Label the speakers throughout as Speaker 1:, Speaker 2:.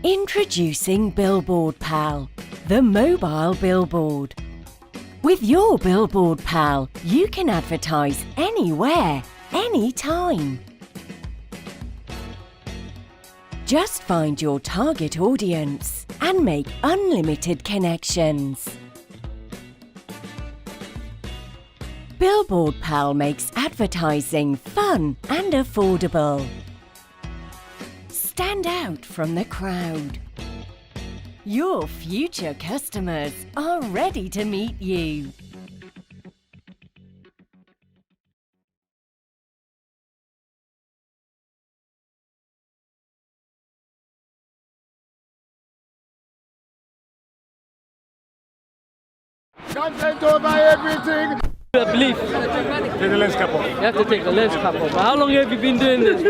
Speaker 1: Introducing Billboard Pal, the mobile billboard. With your Billboard Pal, you can advertise anywhere, anytime. Just find your target audience and make unlimited connections. Billboard Pal makes advertising fun and affordable. Stand out from the crowd. Your future customers are ready to meet you.
Speaker 2: Content over everything.
Speaker 3: I believe.
Speaker 2: Take the lens cap off.
Speaker 3: You have to take the lens cap off. How long have you been doing this?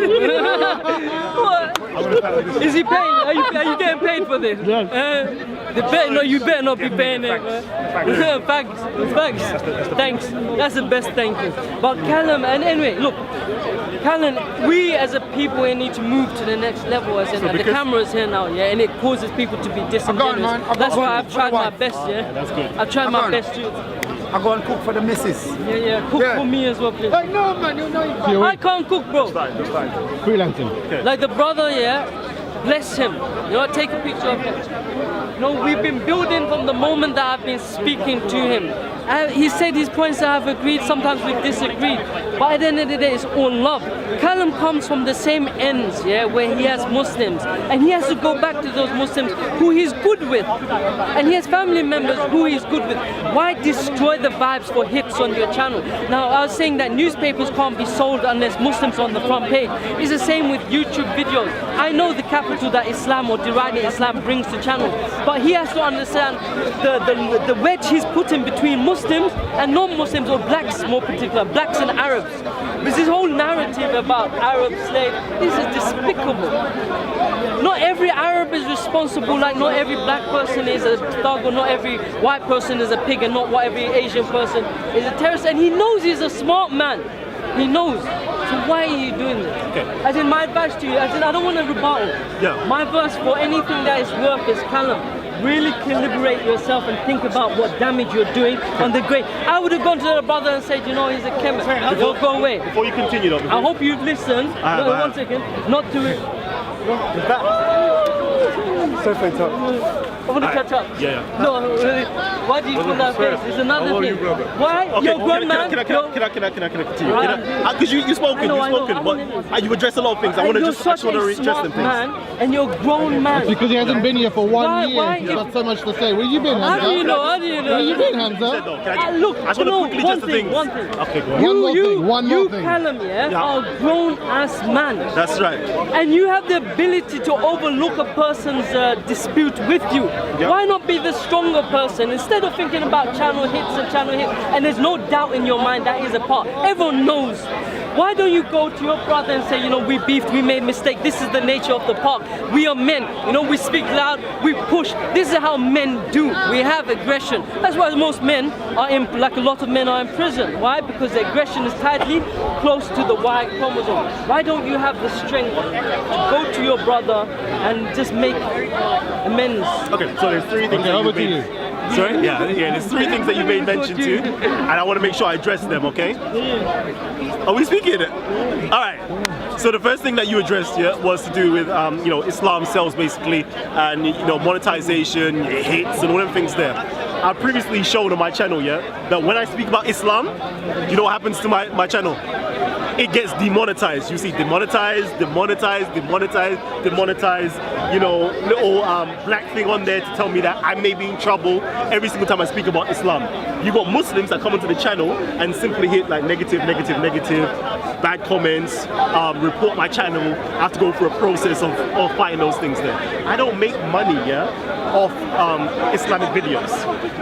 Speaker 3: What? Is he paying? Are you getting paid for this?
Speaker 2: Yes.
Speaker 3: You better not be paying it. Thanks. Thanks. That's the best thank you. But Kalam, and anyway, look, Kalam, we as a people need to move to the next level. As in, the camera's here now, yeah, and it causes people to be disingenuous. That's why I've tried my best, yeah.
Speaker 2: That's good.
Speaker 3: I've tried my best too.
Speaker 4: I go and cook for the missus.
Speaker 3: Yeah. Cook for me as well, please.
Speaker 2: Hey, no, man, you know you can't.
Speaker 3: I can't cook, bro.
Speaker 2: That's fine.
Speaker 4: Freelancing.
Speaker 2: Okay.
Speaker 3: Like the brother, yeah, bless him. You know, take a picture of him. You know, we've been building from the moment that I've been speaking to him. He said his points that I've agreed, sometimes we've disagreed. But at the end of the day, it's all love. Kalam comes from the same ends, yeah, where he has Muslims. And he has to go back to those Muslims who he's good with. And he has family members who he's good with. Why destroy the vibes for hits on your channel? Now, I was saying that newspapers can't be sold unless Muslims on the front page. It's the same with YouTube videos. I know the capital that Islam or deriding Islam brings to channels. But he has to understand the wedge he's putting between Muslims and non-Muslims, or blacks more particular, blacks and Arabs. Because this whole narrative about Arab slave, this is despicable. Not every Arab is responsible, like not every black person is a thug, or not every white person is a pig, and not every Asian person is a terrorist. And he knows he's a smart man. He knows. So why are you doing this?
Speaker 2: Okay.
Speaker 3: As in, my advice to you, as in, I don't want to rebuttal.
Speaker 2: Yeah.
Speaker 3: My verse for anything that is worth is Kalam. Really calibrate yourself and think about what damage you're doing on the grave. I would have gone to the brother and said, you know, he's a Kemet. Don't go away.
Speaker 2: Before you continue though.
Speaker 3: I hope you've listened. One second. Not to it.
Speaker 2: So fantastic.
Speaker 3: I want to catch up.
Speaker 2: Yeah.
Speaker 3: No, really. Why do you put that face? It's another thing. Why?
Speaker 2: Okay,
Speaker 3: You're a grown man.
Speaker 2: Can I continue? Because you've spoken, but you address a lot of things. I want to just address them things.
Speaker 3: Man, and you're a grown man.
Speaker 4: Because he hasn't been here for 1 year.
Speaker 3: Why?
Speaker 4: He's got so much to say. Where you been, Hamza?
Speaker 3: How do you know? How do you know?
Speaker 4: Where you been, Hamza?
Speaker 3: Look,
Speaker 2: I just want to quickly just the things.
Speaker 3: One thing.
Speaker 2: Okay, go on.
Speaker 4: One more thing.
Speaker 3: Kalam, are a grown-ass man.
Speaker 2: That's right.
Speaker 3: And you have the ability to overlook a person's dispute with you.
Speaker 2: Yep.
Speaker 3: Why not be the stronger person instead of thinking about channel hits and channel hits? And there's no doubt in your mind that is a part. Everyone knows. Why don't you go to your brother and say, you know, we beefed, we made mistake. This is the nature of the park. We are men. You know, we speak loud, we push. This is how men do. We have aggression. That's why most men are in, like a lot of men are in prison. Why? Because the aggression is tightly close to the Y chromosome. Why don't you have the strength to go to your brother and just make amends?
Speaker 2: Okay, so there's three things that you've made. Sorry? Yeah, there's three things that you made mention to, and I want to make sure I address them, okay? Are we speaking? Alright. So the first thing that you addressed was to do with you know, Islam sells basically, and you know, monetization, hits, and all them things there. I've previously shown on my channel, that when I speak about Islam, you know what happens to my channel? It gets demonetized. You see, demonetized, you know, little black thing on there to tell me that I may be in trouble every single time I speak about Islam. You got Muslims that come onto the channel and simply hit like negative, bad comments, report my channel. I have to go through a process of fighting those things there. I don't make money, off Islamic videos.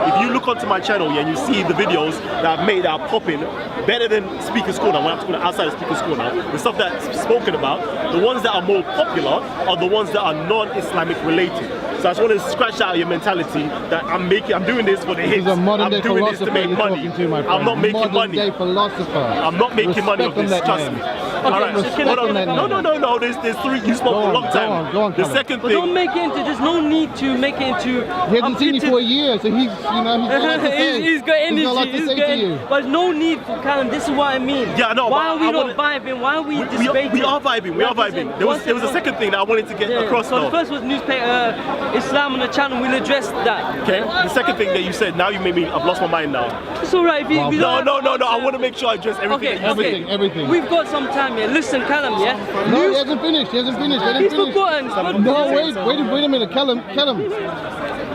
Speaker 2: If you look onto my channel, and you see the videos that I've made that are popping better than Speaker's Corner, when I'm talking outside of Speaker's Corner, the stuff that's spoken about, the ones that are more popular are the ones that are non-Islamic related. So I just want to scratch out your mentality that I'm doing this for the hits. I'm doing this to make money. I'm not making money.
Speaker 4: Modern day philosopher.
Speaker 2: I'm not making money off this, trust me. All right, hold on. No. There's three. You spoke for a long time.
Speaker 4: Go on,
Speaker 2: the
Speaker 4: Kalam.
Speaker 2: second
Speaker 3: But
Speaker 2: thing.
Speaker 3: don't make it into. There's no need to make it into.
Speaker 4: He hasn't seen you for a year, so he's got a lot to say.
Speaker 3: He's got energy.
Speaker 4: He's got a lot to say to you.
Speaker 3: But no need for Kalam. This is what I mean.
Speaker 2: Yeah, I know.
Speaker 3: Why are we not
Speaker 2: wanna-
Speaker 3: vibing? Why are we
Speaker 2: We
Speaker 3: debating?
Speaker 2: are vibing. We are vibing. There was a second thing that I wanted to get across
Speaker 3: So
Speaker 2: though.
Speaker 3: the first was newspaper Islam on the channel. We'll address that.
Speaker 2: Okay. The second thing that you said. Now you made me. I've lost my mind now.
Speaker 3: It's alright.
Speaker 4: Wow.
Speaker 2: No. I want to make sure I address everything. that you said.
Speaker 4: Everything.
Speaker 3: We've got some time here. Listen, Kalam, yeah?
Speaker 4: No, he hasn't finished. Let him
Speaker 3: He's
Speaker 4: finish.
Speaker 3: forgotten.
Speaker 4: No, wait a minute, Kalam.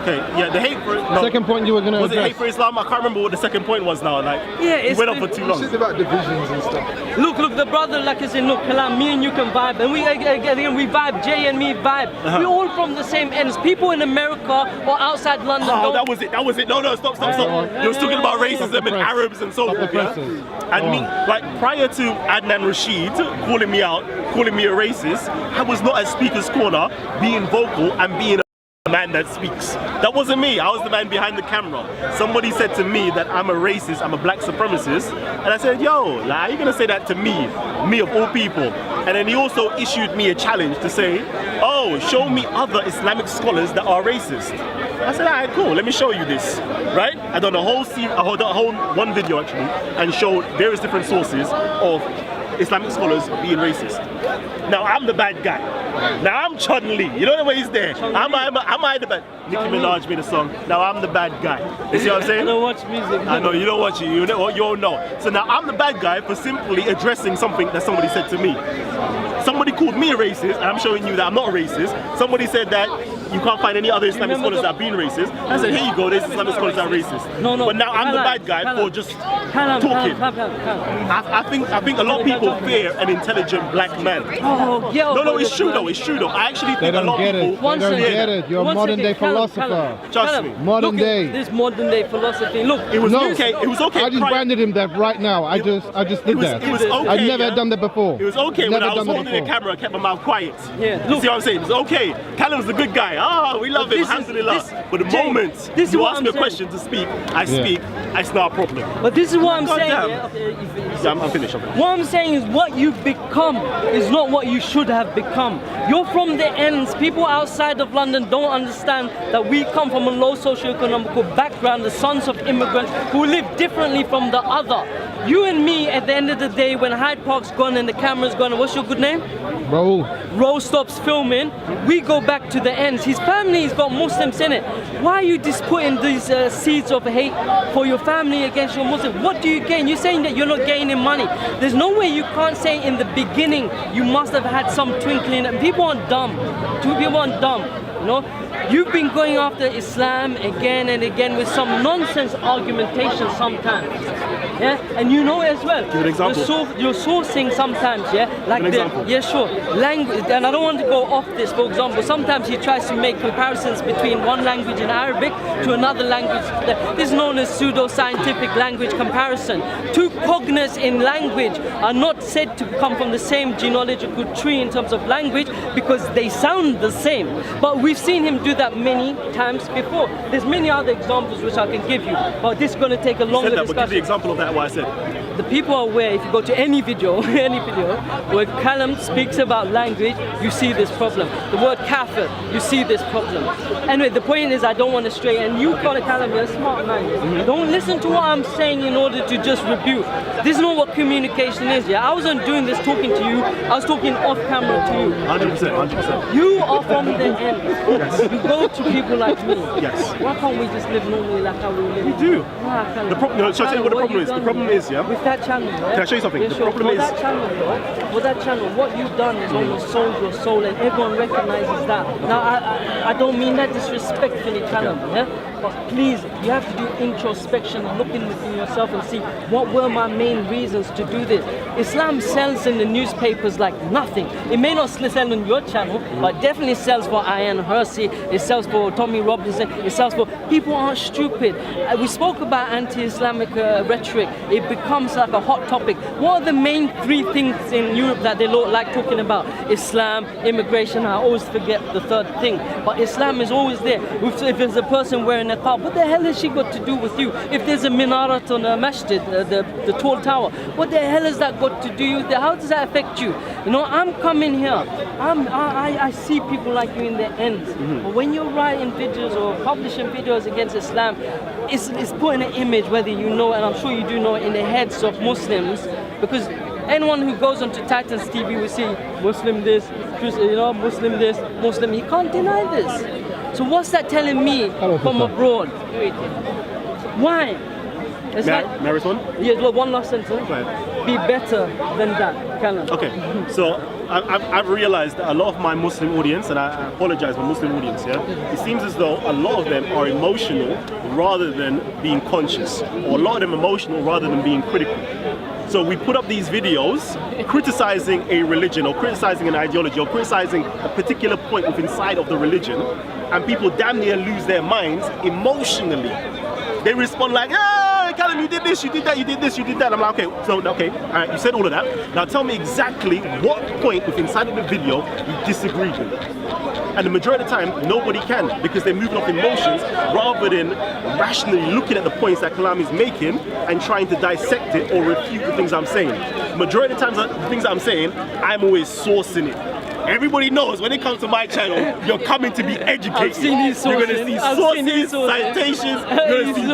Speaker 2: Okay. Yeah. The hate for no.
Speaker 4: Second point you were gonna
Speaker 2: Was it
Speaker 4: address.
Speaker 2: hate for Islam? I can't remember what the second point was now. Like,
Speaker 3: Yeah,
Speaker 2: we
Speaker 3: it's
Speaker 2: went on for too long.
Speaker 5: It's about divisions and stuff.
Speaker 3: Look, the brother, like I said, look, Kalam, me and you can vibe, and we vibe, Jay and me vibe. We're all from the same ends. People in America or outside London
Speaker 2: Oh,
Speaker 3: don't.
Speaker 2: that was it. No, stop. You was talking about racism and Arabs and so forth, yeah? And me, like, prior to Adnan Rashid calling me out, calling me a racist, I was not at Speaker's Corner being vocal and being a man that speaks. That wasn't me. I was the man behind the camera. Somebody said to me that I'm a racist, I'm a black supremacist, and I said, yo, like, how are you gonna say that to me of all people? And then he also issued me a challenge to say, oh, show me other Islamic scholars that are racist. I said, alright, cool, let me show you this, right? I done a whole one video actually, and showed various different sources of Islamic scholars being racist. Now I'm the bad guy. Now I'm Chun-Li. You know the way he's there. Am I the bad? Nicki Minaj made a song. Now I'm the bad guy. You see what I'm
Speaker 3: I
Speaker 2: saying?
Speaker 3: don't watch music.
Speaker 2: I know you don't watch it. You all know. So now I'm the bad guy for simply addressing something that somebody said to me. Somebody called me a racist, and I'm showing you that I'm not a racist. Somebody said that you can't find any other Islamic scholars that have been racist. I said, here you go, there's Islamic scholars that are racist.
Speaker 3: No.
Speaker 2: But now I'm the bad guy for just talking. I think a lot of people fear an intelligent black man.
Speaker 3: Oh, yeah.
Speaker 2: No, it's true though. I actually
Speaker 4: They
Speaker 2: think a lot
Speaker 4: don't
Speaker 2: of
Speaker 4: get it.
Speaker 2: people.
Speaker 3: One
Speaker 4: They don't
Speaker 3: second.
Speaker 4: get it. You're a
Speaker 3: One
Speaker 4: modern day
Speaker 3: second, Kalam,
Speaker 4: philosopher.
Speaker 2: Trust me.
Speaker 4: Modern
Speaker 3: Look at
Speaker 4: day.
Speaker 3: this modern day philosophy. Look,
Speaker 2: It was
Speaker 4: No.
Speaker 2: okay. It was okay.
Speaker 4: I just
Speaker 2: prior-
Speaker 4: branded him that right now. I just did that.
Speaker 2: It was okay.
Speaker 4: I've never
Speaker 2: yeah?
Speaker 4: done that before.
Speaker 2: It was okay when
Speaker 4: Never
Speaker 2: I was
Speaker 4: done that
Speaker 2: holding the
Speaker 4: before.
Speaker 2: camera and kept my mouth quiet.
Speaker 3: Yeah,
Speaker 2: You
Speaker 3: look.
Speaker 2: see what I'm saying? It's okay. Kalam's the good guy. Ah, we love him.
Speaker 3: This is-
Speaker 2: Alhamdulillah.
Speaker 3: this-
Speaker 2: But the
Speaker 3: Jay,
Speaker 2: moment
Speaker 3: this is
Speaker 2: you
Speaker 3: what
Speaker 2: ask
Speaker 3: I'm
Speaker 2: me a
Speaker 3: saying.
Speaker 2: question to speak, I speak. It's not a problem.
Speaker 3: but this is what I'm
Speaker 2: God
Speaker 3: saying.
Speaker 2: damn.
Speaker 3: Yeah? Okay, you finish.
Speaker 2: Yeah, I'm finished.
Speaker 3: What I'm saying is what you become is not what you should have become. You're from the ends. People outside of London don't understand that we come from a low socio-economical background, the sons of immigrants who live differently from the other. You and me, at the end of the day, when Hyde Park's gone and the camera's gone, what's your good name?
Speaker 4: Raoul.
Speaker 3: Ro stops filming, we go back to the ends. His family's got Muslims in it. Why are you just putting these seeds of hate for your family against your Muslim? What do you gain? You're saying that you're not gaining money. There's no way you can't say in the beginning you must have had some twinkling. People aren't dumb. People aren't dumb. You know? You've been going after Islam again and again with some nonsense argumentation sometimes. Yeah, and you know it as well.
Speaker 2: Give an example.
Speaker 3: You're sourcing sometimes, yeah, like
Speaker 2: Give an
Speaker 3: the
Speaker 2: example.
Speaker 3: yeah, sure. Language, and I don't want to go off this. For example, sometimes he tries to make comparisons between one language in Arabic to another language. This is known as pseudo-scientific language comparison. Two cognates in language are not said to come from the same genealogical tree in terms of language because they sound the same. But we've seen him do that many times before. There's many other examples which I can give you, but this is going to take a longer
Speaker 2: Said that, but give the
Speaker 3: discussion.
Speaker 2: example of that. What I said.
Speaker 3: The people are aware, if you go to any video, where Kalam speaks about language, you see this problem. The word kafir, you see this problem. Anyway, the point is I don't want to stray, and you call it Kalam, you're a smart man. Don't listen to what I'm saying in order to just rebuke. This is not what communication is, yeah? I wasn't doing this talking to you, I was talking off camera to you.
Speaker 2: 100%.
Speaker 3: You are from the end. You go to people like me.
Speaker 2: Yes.
Speaker 3: Why can't we just live normally like how we live?
Speaker 2: We do.
Speaker 3: Why can't
Speaker 2: The problem. No, shall I tell you what the problem is? The problem is, yeah.
Speaker 3: With that channel, yeah?
Speaker 2: Can I show you something?
Speaker 3: Yeah,
Speaker 2: The
Speaker 3: sure.
Speaker 2: problem
Speaker 3: For
Speaker 2: is-
Speaker 3: that channel, for that channel, what you've done is almost sold your soul, and everyone recognizes that. Now, I don't mean that disrespectfully, Kalam, yeah? But please, you have to do introspection and look in within yourself and see what were my main reasons to do this. Islam sells in the newspapers like nothing. It may not sell on your channel, but it definitely sells for Ian Hersey, it sells for Tommy Robinson, it sells for... People aren't stupid. We spoke about anti-Islamic rhetoric topic, it becomes like a hot topic. What are the main three things in Europe that they like talking about? Islam, immigration, I always forget the third thing. But Islam is always there. If there's a person wearing a niqab, what the hell has she got to do with you? If there's a minaret on a masjid, the tall tower, what the hell has that got to do with you? How does that affect you? You know, I'm coming here. I see people like you in the end. But when you're writing videos or publishing videos against Islam, it's putting an image, whether you know, and I'm sure you do know, in the heads of Muslims, because anyone who goes onto Titans TV will see Muslim this, Muslim this, Muslim. He can't deny this. So what's that telling me from abroad? Why? May
Speaker 2: I respond?
Speaker 3: Yes, well, one last sentence.
Speaker 2: Right.
Speaker 3: Be better than that, Kalam.
Speaker 2: Okay, so I've realized that a lot of my Muslim audience, and I apologize for Muslim audience, it seems as though a lot of them are emotional rather than being conscious, or a lot of them emotional rather than being critical. So we put up these videos criticizing a religion or criticizing an ideology or criticizing a particular point within inside of the religion, and people damn near lose their minds emotionally. They respond like, Kalam, you did this, you did that, you did this, you did that. I'm like, okay, all right, you said all of that. Now tell me exactly what point within inside of the video you disagreed with. And the majority of the time, nobody can, because they're moving off emotions rather than rationally looking at the points that Kalam is making and trying to dissect it or refute the things I'm saying. Majority of the times, the things I'm saying, I'm always sourcing it. Everybody knows when it comes to my channel, you're coming to be educated. You're going to see sources, citations, you're going to see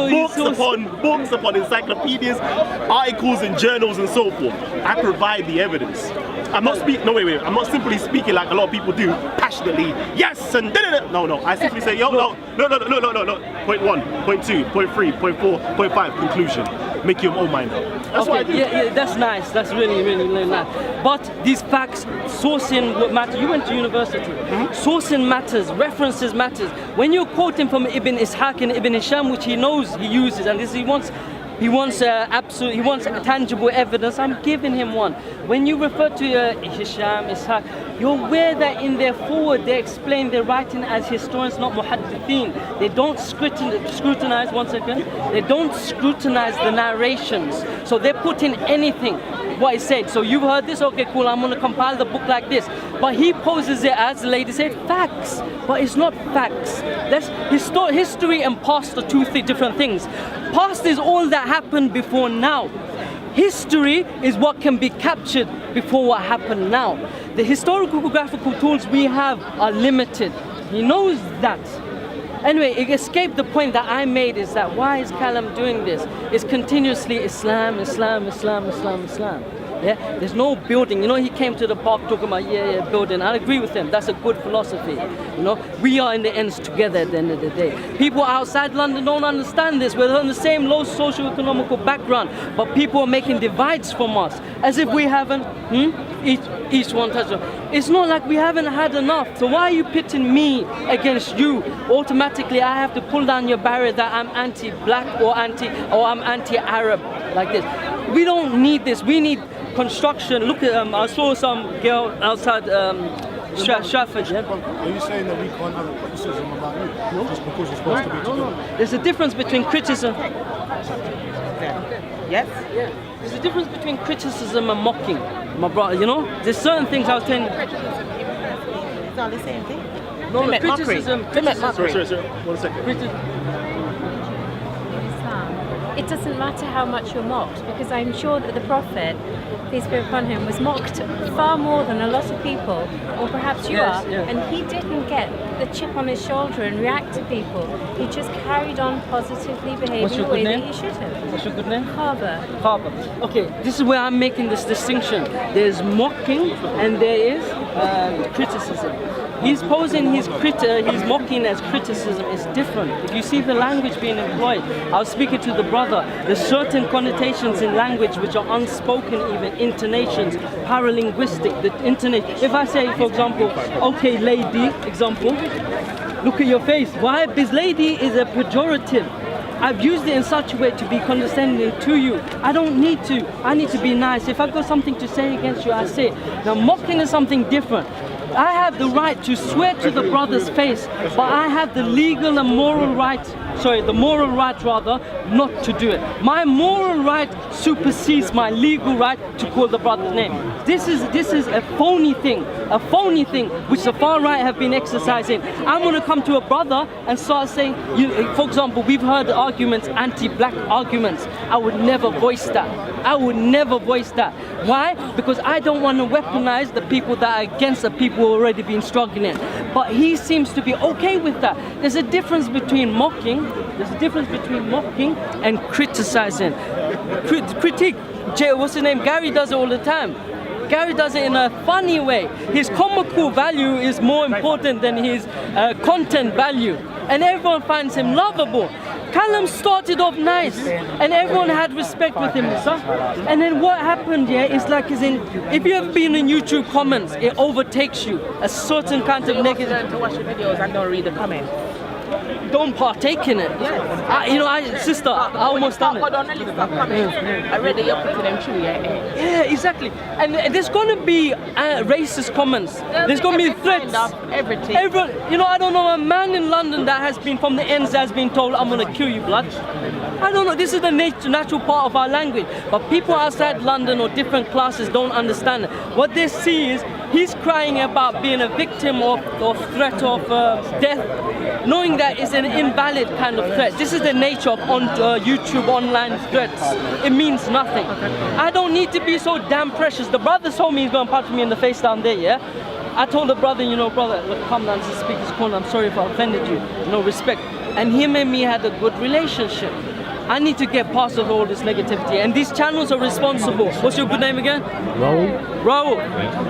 Speaker 2: books upon encyclopedias, articles and journals and so forth. I provide the evidence. I'm not I'm not simply speaking like a lot of people do, passionately, yes, and da-da-da. No. I simply say, no. Point 1, point 2, point 3, point 4, point 5, conclusion. Make your own mind up. That's what I do.
Speaker 3: Yeah, that's nice. That's really, really, really nice. But these facts, sourcing what matters. You went to university. Sourcing matters. References matters. When you're quoting from Ibn Ishaq and Ibn Hisham, which he knows he uses, and he wants tangible evidence, I'm giving him one. When you refer to Hisham, Ishaq, you're aware that in their forward they explain they're writing as historians, not muhaddithin. They don't scrutinize, they don't scrutinize the narrations. So they're putting anything, what he said. So you've heard this, okay, cool, I'm going to compile the book like this. But he poses it as, the lady said, facts. But it's not facts. That's history and past are two different things. Past is all that happened before now. History is what can be captured before what happened now. The historical graphical tools we have are limited. He knows that. Anyway, it escaped the point that I made, is that why is Kalam doing this? It's continuously Islam. Yeah, there's no building. You know, he came to the park talking about building. I agree with him. That's a good philosophy. You know, we are in the ends together at the end of the day. People outside London don't understand this. We're on the same low socio-economical background, but people are making divides from us as if we haven't. Each one touch. It's not like we haven't had enough. So why are you pitting me against you? Automatically, I have to pull down your barrier that I'm anti-black or I'm anti-Arab like this. We don't need this. We need construction. Look at I saw some girl outside Stratford. Yeah?
Speaker 5: Are you saying that we can't have a criticism about you? No. Just because you're supposed to be together?
Speaker 3: No. There's a difference between criticism.
Speaker 6: Yes?
Speaker 3: Yeah. There's a difference between criticism and mocking, my brother. You know, there's certain things I was telling you.
Speaker 6: It's not the same thing.
Speaker 3: No, criticism.
Speaker 2: Sorry, 1 second.
Speaker 7: It doesn't matter how much you're mocked, because I'm sure that the Prophet, peace be upon him, was mocked far more than a lot of people, or perhaps you are, and he didn't get the chip on his shoulder and react to people. He just carried on positively behaving the way that he should have.
Speaker 3: What's your good name?
Speaker 7: Khaba.
Speaker 3: Okay, this is where I'm making this distinction. There's mocking and there is criticism. He's posing his mocking as criticism is different. If you see the language being employed, I was speaking to the brother, there's certain connotations in language which are unspoken, even intonations, paralinguistic, the intonation. If I say, for example, okay, lady, example, look at your face. Why? Because lady is a pejorative. I've used it in such a way to be condescending to you. I don't need to. I need to be nice. If I've got something to say against you, I say it. Now, mocking is something different. I have the right to swear to the brother's face, but I have the legal and moral right the moral right rather, not to do it. My moral right supersedes my legal right to call the brother's name. This is a phony thing which the far right have been exercising. I'm going to come to a brother and start saying, for example, we've heard arguments, anti-black arguments. I would never voice that. Why? Because I don't want to weaponize the people that are against the people who already been struggling. But he seems to be okay with that. There's a difference between mocking and criticizing. Critique. What's his name? Gary does it all the time. Gary does it in a funny way. His comical value is more important than his content value. And everyone finds him lovable. Kalam started off nice and everyone had respect with him, sir. And then what happened here is like, if you have been in YouTube comments, it overtakes you. A certain kind of negative.
Speaker 6: To watch the videos and don't read the comments.
Speaker 3: Don't partake in it.
Speaker 6: Yes.
Speaker 3: Sister, I almost done it.
Speaker 6: I read it, you put them through,
Speaker 3: Yeah, exactly. And there's going to be racist comments. There's going to be threats.
Speaker 6: Everything.
Speaker 3: I don't know a man in London that has been from the ends has been told, I'm going to kill you, blood. I don't know. This is the natural part of our language. But people outside London or different classes don't understand it. What they see is he's crying about being a victim of threat of death, knowing that it's an invalid kind of threat. This is the nature of YouTube online threats. It means nothing. I don't need to be so damn precious. The brother told me he's going to punch me in the face down there, yeah? I told the brother, brother, look, come down to speak his corner. I'm sorry if I offended you. No respect. And him and me had a good relationship. I need to get past of all this negativity, and these channels are responsible. What's your good name again? Raul.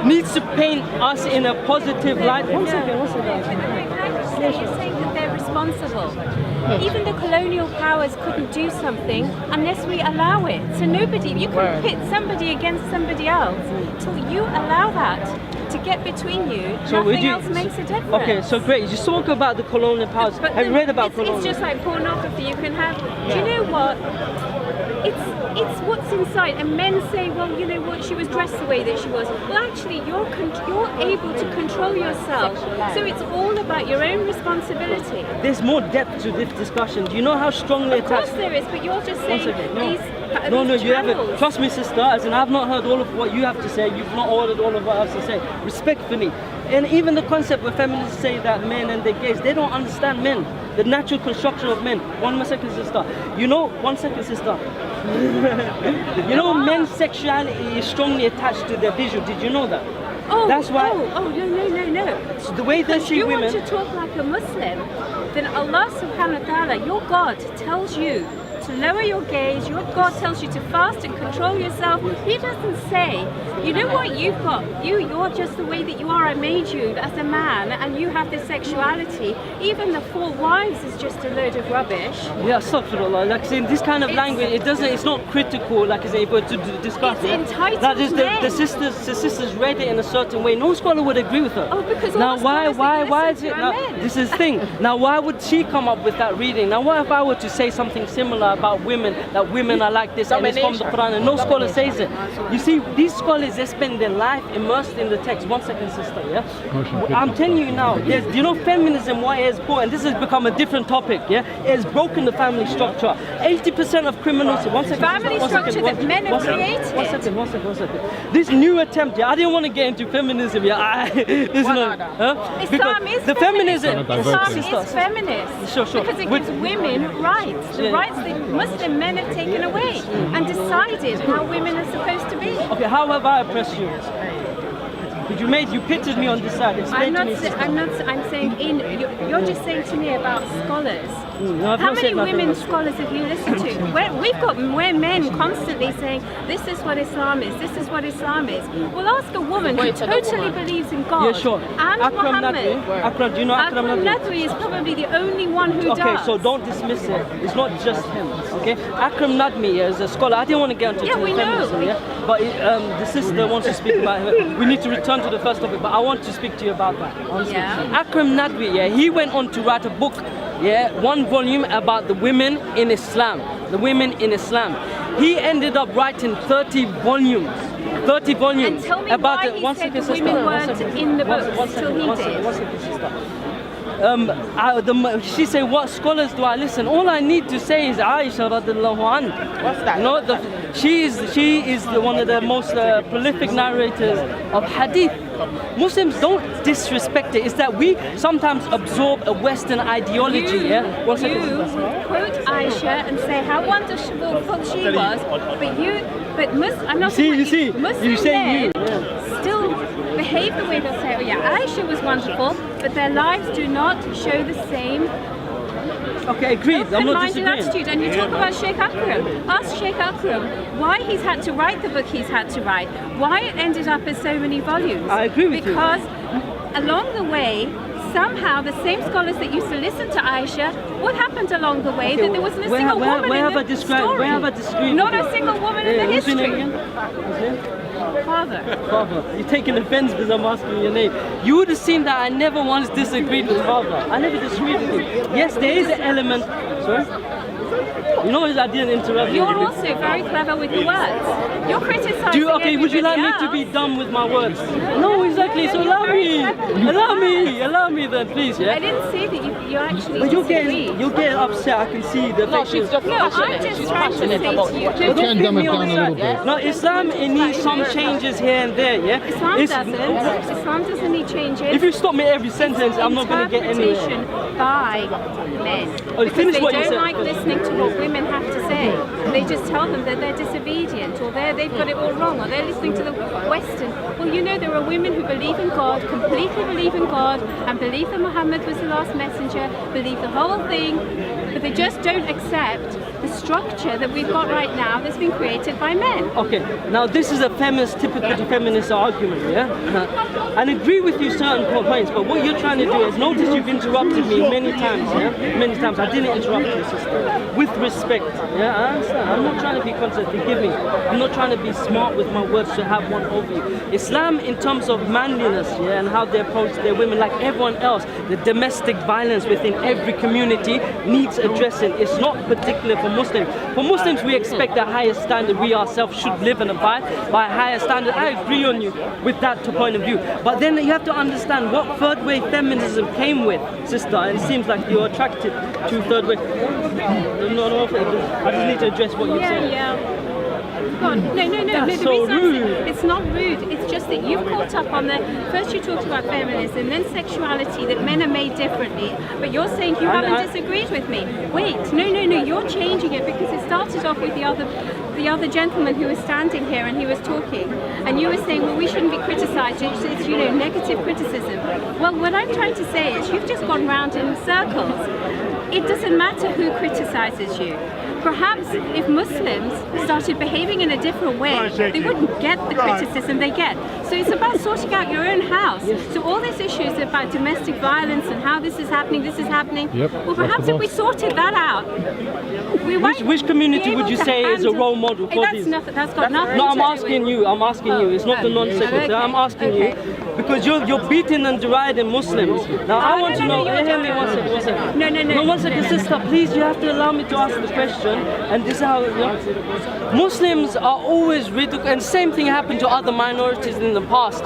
Speaker 3: Needs to paint us in a positive light. One second.
Speaker 7: You're saying that they're responsible. Even the colonial powers couldn't do something unless we allow it. So you can pit somebody against somebody else till you allow that to get between you.
Speaker 3: So
Speaker 7: nothing else makes a difference.
Speaker 3: Okay, so great. You spoke about the colonial powers. Have you read about colonial?
Speaker 7: It's just like pornography. You can have. Do you know what? It's what's inside. And men say, well, you know what? She was dressed the way that she was. Well, actually, you're able to control yourself. So it's all about your own responsibility.
Speaker 3: There's more depth to this discussion. Do you know how strongly attached?
Speaker 7: Of course there is, but you're just saying these.
Speaker 3: No, you haven't. Trust me, sister, as in I've not heard all of what you have to say, you've not heard all of what I have to say. Respectfully. And even the concept where feminists say that men and they're gays, they don't understand men. The natural construction of men. One second, sister. One second, sister. Men's sexuality is strongly attached to their visual. Did you know that? That's why.
Speaker 7: No.
Speaker 3: So the way they see women.
Speaker 7: If you want to talk like a Muslim, then Allah subhanahu wa ta'ala, your God, tells you to lower your gaze. Your God tells you to fast and control yourself. He doesn't say, you know what, you've got, you're just the way that you are. I made you as a man and you have this sexuality. Even the 4 wives is just a load of rubbish.
Speaker 3: Yeah, astaghfirullah. Like saying this kind of language, it's not critical, like I say, but to discuss it.
Speaker 7: It's entitled
Speaker 3: that is
Speaker 7: men.
Speaker 3: the sisters read it in a certain way. No scholar would agree with her.
Speaker 7: Because
Speaker 3: now why is it? Now, this is the thing. Now why would she come up with that reading? Now what if I were to say something similar about women, that women are like this and it's from the Quran, and no scholar says it? You see, these scholars, they spend their life immersed in the text. One second, sister, yeah? I'm telling you now, feminism, what it has brought, and this has become a different topic, yeah? It has broken the family structure. 80% of criminals,
Speaker 7: family structure that men have created.
Speaker 3: One second. This new attempt, I didn't want to get into feminism,
Speaker 7: Islam is
Speaker 3: the feminism.
Speaker 7: Islam is feminist.
Speaker 3: Sure.
Speaker 7: Because it gives women rights. The rights that Muslim men have taken away and decided how women are supposed to be.
Speaker 3: Okay, how have I oppressed you? You pitted me on this side.
Speaker 7: I'm saying you're just saying to me about scholars. How many women scholars have you listened to? We've got men constantly saying, this is what Islam is, this is what Islam is. Well, ask a woman who totally believes in God.
Speaker 3: Yeah, sure.
Speaker 7: And
Speaker 3: Akram
Speaker 7: Muhammad.
Speaker 3: Akram, do you know Akram
Speaker 7: Nadwi is probably the only one who does.
Speaker 3: Okay, so don't dismiss it. It's not just him, okay? Akram Nadmi is a scholar. I didn't want to get into feminism, but the sister wants to speak about it. We need to return to the first topic, but I want to speak to you about that, honestly. Akram Nadwi, he went on to write a book, 1 volume about the women in Islam. He ended up writing 30 volumes. 30 volumes.
Speaker 7: And tell me
Speaker 3: about
Speaker 7: why he said the women weren't in the book till he did.
Speaker 3: she said, what scholars do I listen? All I need to say is Aisha radiallahu anha.
Speaker 6: What's that?
Speaker 3: You know, she is one of the most prolific narrators of hadith. Muslims don't disrespect it. It's that we sometimes absorb a Western ideology.
Speaker 7: You
Speaker 3: One second.
Speaker 7: quote Aisha and say how wonderful she was, I'm not
Speaker 3: You see,
Speaker 7: Muslim
Speaker 3: you say
Speaker 7: men
Speaker 3: you.
Speaker 7: still behave the way they say, oh yeah, Aisha was wonderful, but their lives do not show the same
Speaker 3: Okay, agreed. I'm not
Speaker 7: minded
Speaker 3: disagreeing.
Speaker 7: attitude. And you talk about Sheikh Akram. Ask Sheikh Akram why he's had to write the book he's had to write, why it ended up as so many volumes.
Speaker 3: I agree with you.
Speaker 7: Because along the way, somehow the same scholars that used to listen to Aisha, what happened along the way that there wasn't a single woman in the story?
Speaker 3: Where have I disagreed?
Speaker 7: Not a single woman in the
Speaker 3: what's your name
Speaker 7: history.
Speaker 3: again?
Speaker 7: Father.
Speaker 3: Father. You're taking offense because I'm asking your name. You would have seen that I never once disagreed with Father. I never disagreed with him. Yes, there is an element. Sorry? You know, I didn't interrupt you.
Speaker 7: You're also very clever with the words. You're criticizing
Speaker 3: Okay, would you like me to
Speaker 7: everybody
Speaker 3: be done with my words? No, exactly. So allow me then, please.
Speaker 7: I
Speaker 3: Yeah.
Speaker 7: didn't say that you actually
Speaker 3: But you're
Speaker 7: disagreed.
Speaker 3: getting upset. I can see the
Speaker 6: No, she's just
Speaker 7: No, I'm
Speaker 6: passionate.
Speaker 7: just
Speaker 6: She's
Speaker 7: trying to
Speaker 6: passionate
Speaker 7: say
Speaker 6: about
Speaker 7: to you,
Speaker 6: what
Speaker 7: don't
Speaker 4: Can
Speaker 3: Don't
Speaker 4: dumb
Speaker 3: put
Speaker 4: it
Speaker 3: me
Speaker 4: down
Speaker 3: on
Speaker 4: a
Speaker 3: that.
Speaker 4: little bit.
Speaker 3: No, Islam, it needs some changes here and there. Yeah.
Speaker 7: Islam
Speaker 3: It's-
Speaker 7: doesn't. Islam doesn't need changes.
Speaker 3: If you stop me every sentence, I'm not going to get anywhere.
Speaker 7: Interpretation by men.
Speaker 3: Oh,
Speaker 7: Because
Speaker 3: finish
Speaker 7: they
Speaker 3: what you
Speaker 7: don't
Speaker 3: said.
Speaker 7: like listening to what women have to say. They just tell them that they're disobedient, or they've got it all wrong, or they're listening to the Western. Well, you know, there are women who believe in God, completely believe in God, and believe that Muhammad was the last messenger, believe the whole thing, but they just don't accept the structure that we've got right now that's been created by men.
Speaker 3: Okay, now this is a typical feminist argument, yeah? And agree with you certain points, but what you're trying to do is notice you've interrupted me many times, yeah? Many times. I didn't interrupt you, sister. With respect, yeah? I understand. I'm not trying to be constant, forgive me. I'm not trying to be smart with my words to have one over you. Islam, in terms of manliness, yeah, and how they approach their women, like everyone else, the domestic violence within every community needs addressing. It's not particular for Muslims. For Muslims, we expect a higher standard. We ourselves should live and abide by a higher standard. I agree on you with that point of view. But then you have to understand what third wave feminism came with, sister. And it seems like you're attracted to third wave. No, I just need to address what you said.
Speaker 7: Yeah. God, no.
Speaker 3: That's
Speaker 7: The
Speaker 3: so
Speaker 7: reason I'm saying-
Speaker 3: rude.
Speaker 7: it's not rude. It's just that you've caught up on the. First, you talked about feminism, then sexuality, that men are made differently. But you're saying you haven't disagreed with me. Wait, no. You're changing it because it started off with the other gentleman who was standing here and he was talking, and you were saying, well, we shouldn't be criticised. It's negative criticism. Well, what I'm trying to say is you've just gone round in circles. It doesn't matter who criticises you. Perhaps if Muslims started behaving in a different way, they wouldn't get the criticism they get. So it's about sorting out your own house. So all these issues about domestic violence and how this is happening,
Speaker 4: Yep,
Speaker 7: well, perhaps if we sorted that out, we
Speaker 3: Which community
Speaker 7: be
Speaker 3: would
Speaker 7: able
Speaker 3: you
Speaker 7: to
Speaker 3: say is a
Speaker 7: handle-
Speaker 3: role model for
Speaker 7: That's
Speaker 3: these?
Speaker 7: That's got nothing
Speaker 3: No,
Speaker 7: to
Speaker 3: I'm
Speaker 7: do
Speaker 3: asking
Speaker 7: with-
Speaker 3: you. I'm asking you. It's not the non-sequitur.
Speaker 7: Okay.
Speaker 3: I'm asking
Speaker 7: Okay.
Speaker 3: you because you're beating and deriding Muslims. Now I want to know.
Speaker 7: you're
Speaker 3: Hear me one
Speaker 7: doing-
Speaker 3: second.
Speaker 7: No.
Speaker 3: No, one second, sister. Please, you have to allow me to ask the question. And this is how. Muslims are always ridiculed, and same thing happened to other minorities in the past.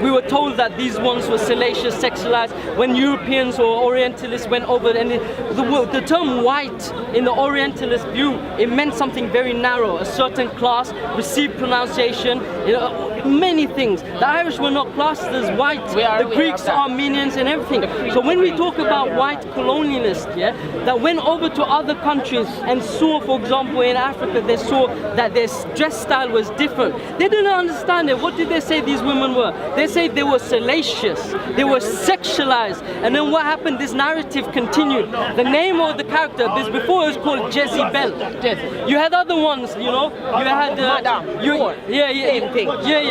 Speaker 3: We were told that these ones were salacious, sexualized. When Europeans or Orientalists went over, and the term white in the Orientalist view, it meant something very narrow. A certain class received pronunciation. Many things. The Irish were not classed as white. The Greeks, Armenians, and everything. So when we talk about white colonialists, yeah, that went over to other countries and saw, for example, in Africa, they saw that their dress style was different. They didn't understand it. What did they say these women were? They say they were salacious. They were sexualized. And then what happened? This narrative continued. The name of the character, this before it was called Jezebel. You had other ones, You had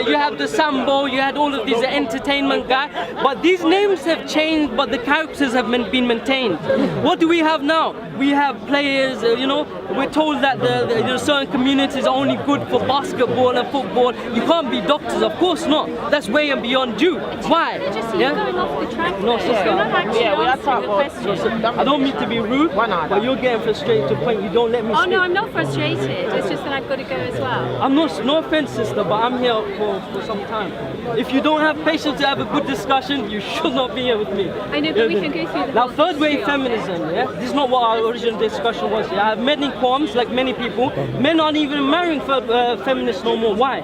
Speaker 3: you have the Sambo. You had all of these entertainment guy. But these names have changed, but the characters have been maintained. What do we have now? we have players, we're told that the certain communities are only good for basketball and football. You can't be doctors, of course not. That's way and beyond you. Why?
Speaker 7: You're going off the track.
Speaker 3: No, sister.
Speaker 7: You're not actually
Speaker 6: Yeah, we are
Speaker 7: answering the
Speaker 6: talking
Speaker 7: question.
Speaker 3: I don't mean to be rude, but you're getting frustrated to the point you don't let me
Speaker 7: Oh
Speaker 3: speak.
Speaker 7: no, I'm not frustrated. It's just that I've got to go as well.
Speaker 3: I'm not, no offense, sister, but I'm here for some time. If you don't have patience to have a good discussion, you should not be here with me.
Speaker 7: I know, but we can go through the
Speaker 3: Now,
Speaker 7: whole
Speaker 3: third wave
Speaker 7: history of it.
Speaker 3: feminism, yeah? This is not what our original discussion was. Yeah? I have many qualms, like many people. Men aren't even marrying feminists no more. Why?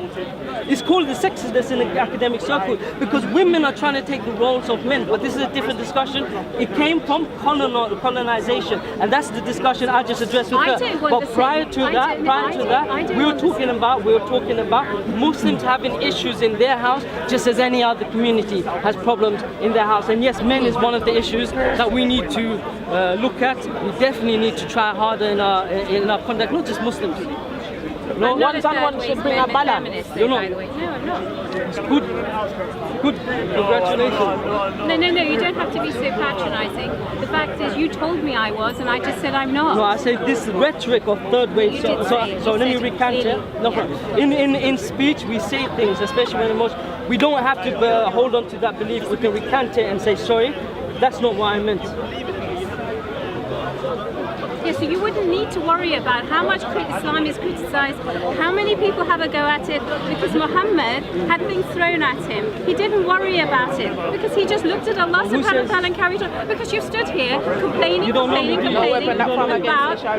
Speaker 3: It's called the sexist in the academic circle because women are trying to take the roles of men. But this is a different discussion. It came from colonization, and that's the discussion I just addressed with her. But prior to that, we were talking about Muslims having issues in their house, just as any other community has problems in their house. And yes, men is one of the issues that we need to look at. We definitely need to try harder in our conduct, not just Muslims. No,
Speaker 7: I'm not a
Speaker 6: one
Speaker 7: third wave
Speaker 6: should bring a balance.
Speaker 7: feminist,
Speaker 3: You're
Speaker 7: by
Speaker 3: not.
Speaker 7: the way. No, I'm not.
Speaker 3: It's good. Congratulations.
Speaker 7: No, you don't have to be so patronising. The fact is, you told me I was, and I just said I'm not.
Speaker 3: No, I say this rhetoric of third wave.
Speaker 7: You did say it.
Speaker 3: So
Speaker 7: You
Speaker 3: let me
Speaker 7: said
Speaker 3: recant it.
Speaker 7: clearly.
Speaker 3: No problem. In speech, we say things, especially when emotion. We don't have to hold on to that belief. We can recant it and say sorry. That's not what I meant.
Speaker 7: Yeah, so you wouldn't need to worry about how much Islam is criticised, how many people have a go at it, because Muhammad had things thrown at him. He didn't worry about it, because he just looked at Allah subhanahu wa ta'ala and carried on. Because you stood here complaining about...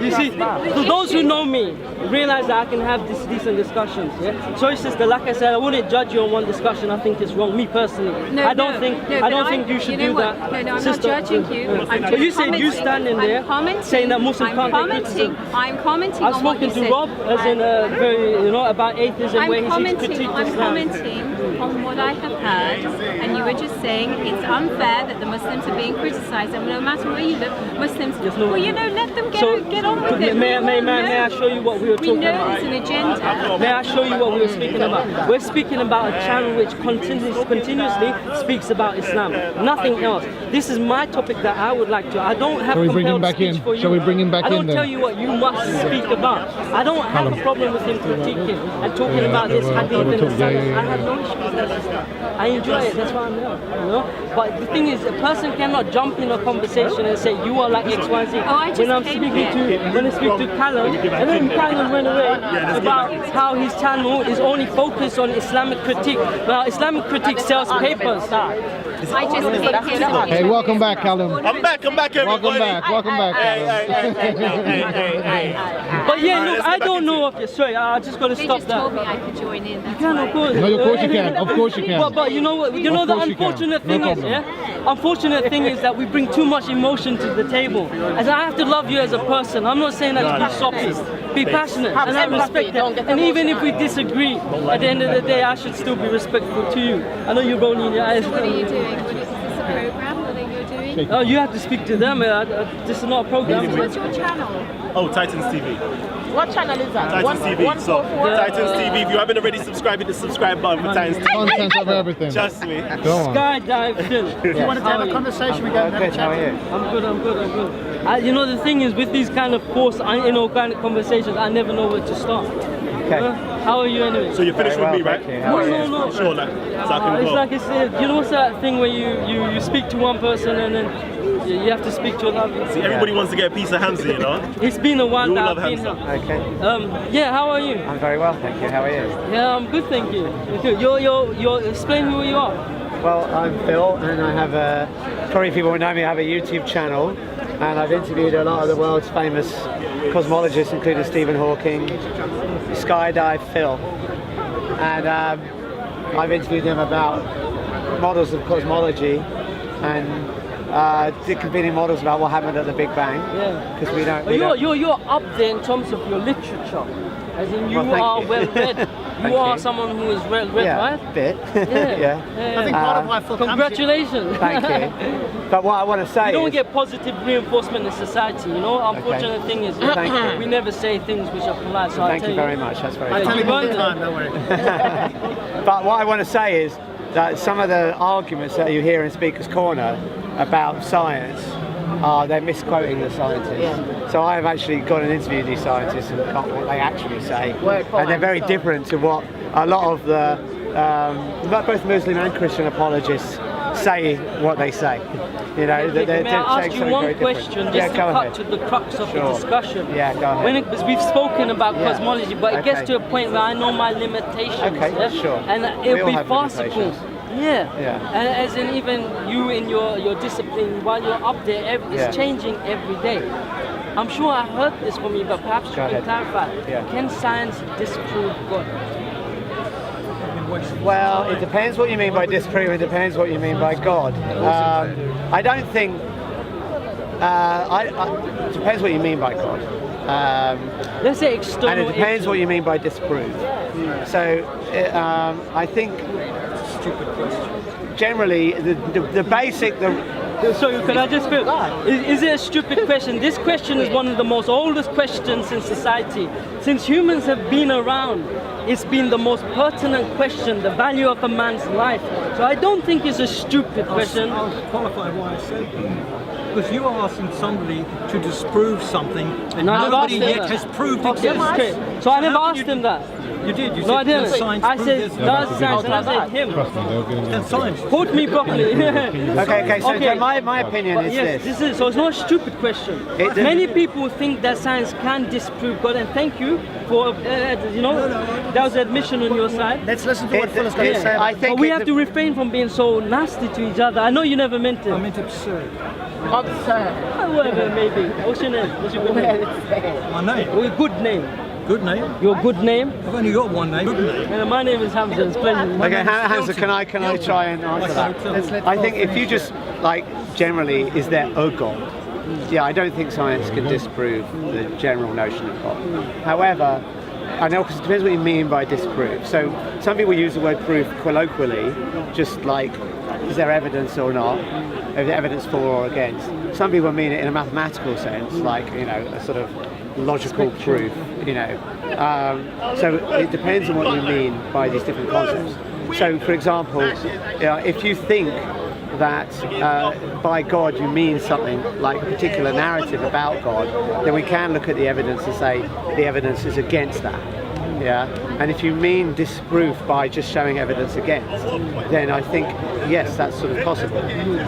Speaker 3: You see, for those who know me, realize that I can have these decent discussions. Yeah? Sorry, sister, like I said, I wouldn't judge you on one discussion. I think it's wrong. Me personally, I don't think you should do that.
Speaker 7: No, I'm
Speaker 3: sister.
Speaker 7: not judging you. I'm
Speaker 3: But
Speaker 7: just
Speaker 3: you said you
Speaker 7: commenting.
Speaker 3: standing there saying that Muslims can't take criticism.
Speaker 7: I'm commenting
Speaker 3: I've
Speaker 7: on what you
Speaker 3: spoken to
Speaker 7: said.
Speaker 3: Rob as in very, about atheism, where he seeks critique
Speaker 7: I'm
Speaker 3: Islam.
Speaker 7: commenting on what I have heard, and you were just saying it's unfair that the Muslims are being criticised, and no matter where you live, Muslims. Well, let them get on with it.
Speaker 3: May I show you what we were talking about?
Speaker 7: We know there's an agenda.
Speaker 3: May I show you what we were speaking about? We're speaking about a channel which continuously speaks about Islam, nothing else. This is my topic that I would like to. I don't have compelled speech for you.
Speaker 4: Shall we bring him back in?
Speaker 3: I don't tell you what you must speak about. I don't have a problem with him critiquing and talking about this hadith and the Salaf. I have no issue with that. I enjoy it. That's why I'm here. But the thing is, a person cannot jump in a conversation and say you are like X, Y, Z. When I speak to Kalam, and then Kalam went away about how his channel is only focused on Islamic critique. Now, Islamic critique sells papers.
Speaker 7: I just came here.
Speaker 4: Hey, welcome back, Kalam.
Speaker 2: I'm back, everybody.
Speaker 4: Welcome back, Kalam.
Speaker 2: Hey.
Speaker 3: But yeah, look, I don't know if you're sorry. I just got to
Speaker 7: They
Speaker 3: stop
Speaker 7: just
Speaker 3: that.
Speaker 7: told me I could join in.
Speaker 3: You can, of course.
Speaker 4: No, of course you can. Of course you can.
Speaker 3: But you know what? You know
Speaker 4: Of
Speaker 3: the
Speaker 4: course you can.
Speaker 3: unfortunate
Speaker 4: No
Speaker 3: thing is,
Speaker 4: problem.
Speaker 3: unfortunate thing is that we bring too much emotion to the table. As I have to love you as a person. I'm not saying that to be soppy. Be passionate, and I respect that. And even if we disagree, at the end of the day, I should still be respectful to you. I know you're rolling your eyes.
Speaker 7: What are you doing? Is this a program that you're doing?
Speaker 3: Oh, you have to speak to them. This is not a program.
Speaker 7: What's your channel?
Speaker 2: Oh, Titans TV.
Speaker 6: What channel is that?
Speaker 2: Titans TV. So,
Speaker 6: 144?
Speaker 2: Titans TV. If you haven't already subscribed, hit the subscribe button for Titans TV.
Speaker 4: Content of everything.
Speaker 2: Trust me.
Speaker 4: Go on.
Speaker 3: Skydive Phil.
Speaker 5: If you wanted to have a conversation, we can have a chat.
Speaker 3: I'm good. The thing is, with these kind of coarse, inorganic conversations, I never know where to start.
Speaker 8: Okay.
Speaker 3: How are you anyway?
Speaker 2: So you're finished with me, right?
Speaker 3: No.
Speaker 2: Sure, like, so I can
Speaker 3: It's
Speaker 2: go.
Speaker 3: like it's, what's that thing where you speak to one person and then you have to speak to another.
Speaker 2: See, everybody wants to get a piece of Hamza, you know?
Speaker 3: It's been a while
Speaker 2: We all
Speaker 3: that
Speaker 2: love
Speaker 3: I've been
Speaker 2: Hamza.
Speaker 3: here.
Speaker 8: Okay.
Speaker 3: Yeah, how are you?
Speaker 8: I'm very well, thank you. How are you?
Speaker 3: Yeah, I'm good, thank you. Good. You're explain who you are.
Speaker 8: Well, I'm Phil, and I have probably people who know me, I have a YouTube channel, and I've interviewed a lot of the world's famous cosmologists, including Stephen Hawking, Skydive Phil, and I've interviewed them about models of cosmology and competing models about what happened at the Big Bang.
Speaker 3: Yeah.
Speaker 8: Because we don't.
Speaker 3: You're up there in terms of your literature, as in you
Speaker 8: Well,
Speaker 3: are
Speaker 8: thank you.
Speaker 3: well read. You are someone who is well read,
Speaker 8: Yeah,
Speaker 3: right?
Speaker 8: a bit.
Speaker 3: Yeah.
Speaker 5: I think part of why I thought
Speaker 3: Congratulations.
Speaker 8: Thank you. But what I want to say
Speaker 3: You don't
Speaker 8: is,
Speaker 3: get positive reinforcement in society, you know? Unfortunate thing is,
Speaker 8: Thank you.
Speaker 3: we never say things which are polite, so
Speaker 8: thank you very much. That's very
Speaker 5: I
Speaker 8: kind.
Speaker 5: tell him all the
Speaker 3: Thank you.
Speaker 5: time, don't worry.
Speaker 8: But what I want to say is that some of the arguments that you hear in Speaker's Corner about science they're misquoting the scientists. So I've actually gone and interviewed these scientists and got what they actually say, and they're very different to what a lot of the both Muslim and Christian apologists say what they say. You know,
Speaker 3: May I ask you one question, just to cut to the crux of the discussion?
Speaker 8: Yeah, go ahead.
Speaker 3: We've spoken about cosmology, but it gets to a point where I know my limitations.
Speaker 8: Okay, sure.
Speaker 3: And it'll be farcical. Yeah.
Speaker 8: Yeah.
Speaker 3: And as in even you in your discipline, while you're up there, it's changing every day. I'm sure I heard this from you, but perhaps you can clarify.
Speaker 8: Yeah.
Speaker 3: Can science disprove God?
Speaker 8: Well, it depends what you mean by disprove. It depends what you mean by God. I don't think. It depends what you mean by God.
Speaker 3: Let's say external.
Speaker 8: And it depends what you mean by disprove. So I think. Stupid question. Generally, the basic.
Speaker 3: Sorry, can I just feel? Is it a stupid question? This question is one of the most oldest questions in society. Since humans have been around, it's been the most pertinent question, the value of a man's life. So I don't think it's a stupid question.
Speaker 9: I'll qualify why I said that. Because you are asking somebody to disprove something that nobody yet has proved exists.
Speaker 3: Okay. So I never asked him that.
Speaker 9: You did. You
Speaker 3: no,
Speaker 9: said
Speaker 3: I didn't.
Speaker 9: science
Speaker 3: I said, does science, and I said him.
Speaker 9: And science.
Speaker 3: Quote me properly.
Speaker 8: Okay, so my opinion is this.
Speaker 3: So it's not a stupid question. Many people think that science can disprove God, and thank you for, that was admission on your side.
Speaker 5: Let's listen to what Phil's going to say.
Speaker 8: I think
Speaker 3: but we have to refrain from being so nasty to each other. I know you never meant it.
Speaker 9: I meant absurd.
Speaker 6: Absurd.
Speaker 3: Whatever it may be. What's your name? What's your good name?
Speaker 9: My name?
Speaker 3: Your good name.
Speaker 9: Good name?
Speaker 3: Your good name?
Speaker 9: I've only got one name. Good name.
Speaker 3: My name is Hamza. It's pleasure.
Speaker 8: Okay, Hamza, can I try and answer that? I think if you just generally, is there a God? Yeah, I don't think science can disprove the general notion of God. However, I know because it depends what you mean by disprove. So some people use the word proof colloquially, just like is there evidence or not? Is there evidence for or against? Some people mean it in a mathematical sense, like a sort of logical proof. So it depends on what you mean by these different concepts. So, for example, if you think that by God you mean something like a particular narrative about God, then we can look at the evidence and say the evidence is against that. Yeah, and if you mean disproof by just showing evidence against, then I think yes, that's sort of possible.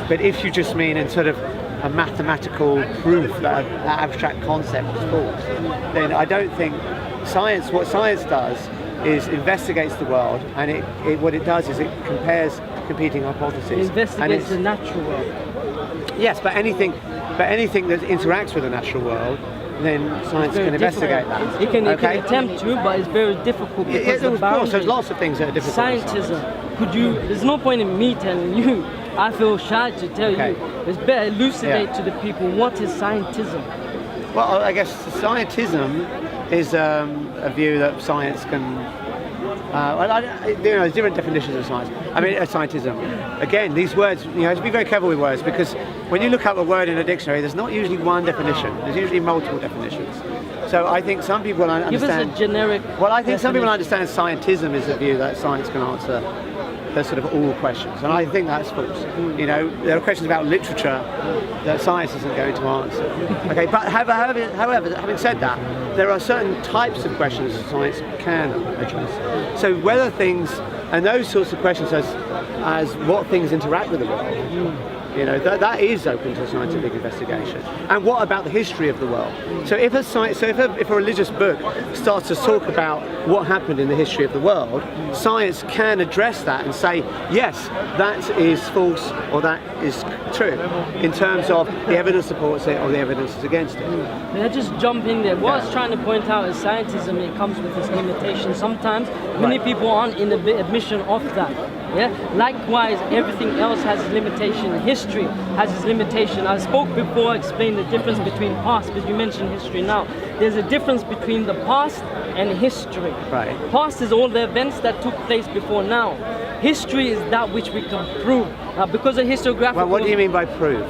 Speaker 8: But if you just mean in sort of a mathematical proof that an abstract concept is false, then I don't think science. What science does is investigates the world, and what it does is it compares competing hypotheses.
Speaker 3: It investigates the natural world.
Speaker 8: Yes, but anything that interacts with the natural world, then science can investigate that.
Speaker 3: It can attempt to, but it's very difficult because
Speaker 8: of course, there's lots of things that are difficult.
Speaker 3: Scientism. There's no point in me telling you. I feel shy to tell you. It's better elucidate to the people what is scientism.
Speaker 8: Well, I guess scientism is a view that science can. There's different definitions of science. I mean, scientism. Again, these words, you have to be very careful with words because when you look up a word in a dictionary, there's not usually one definition. There's usually multiple definitions. So I think some people understand.
Speaker 3: Give us a generic.
Speaker 8: Well, I think some people understand scientism is a view that science can answer the sort of all questions, and I think that's false. There are questions about literature that science isn't going to answer. Okay, but however, having said that, there are certain types of questions that science can address. So whether things, and those sorts of questions as what things interact with the world, that is open to scientific investigation. And what about the history of the world? So if a religious book starts to talk about what happened in the history of the world, science can address that and say, yes, that is false or that is true, in terms of the evidence supports it or the evidence is against it.
Speaker 3: May I just jump in there? What I was trying to point out is scientism, it comes with its limitations. Sometimes many people aren't in the admission of that. Yeah. Likewise, everything else has its limitation. History has its limitation. I spoke before, explained the difference between past, because you mentioned history now. There's a difference between the past and history.
Speaker 8: Right.
Speaker 3: Past is all the events that took place before now. History is that which we can prove. Because of historiographical...
Speaker 8: Well, what do you mean by prove?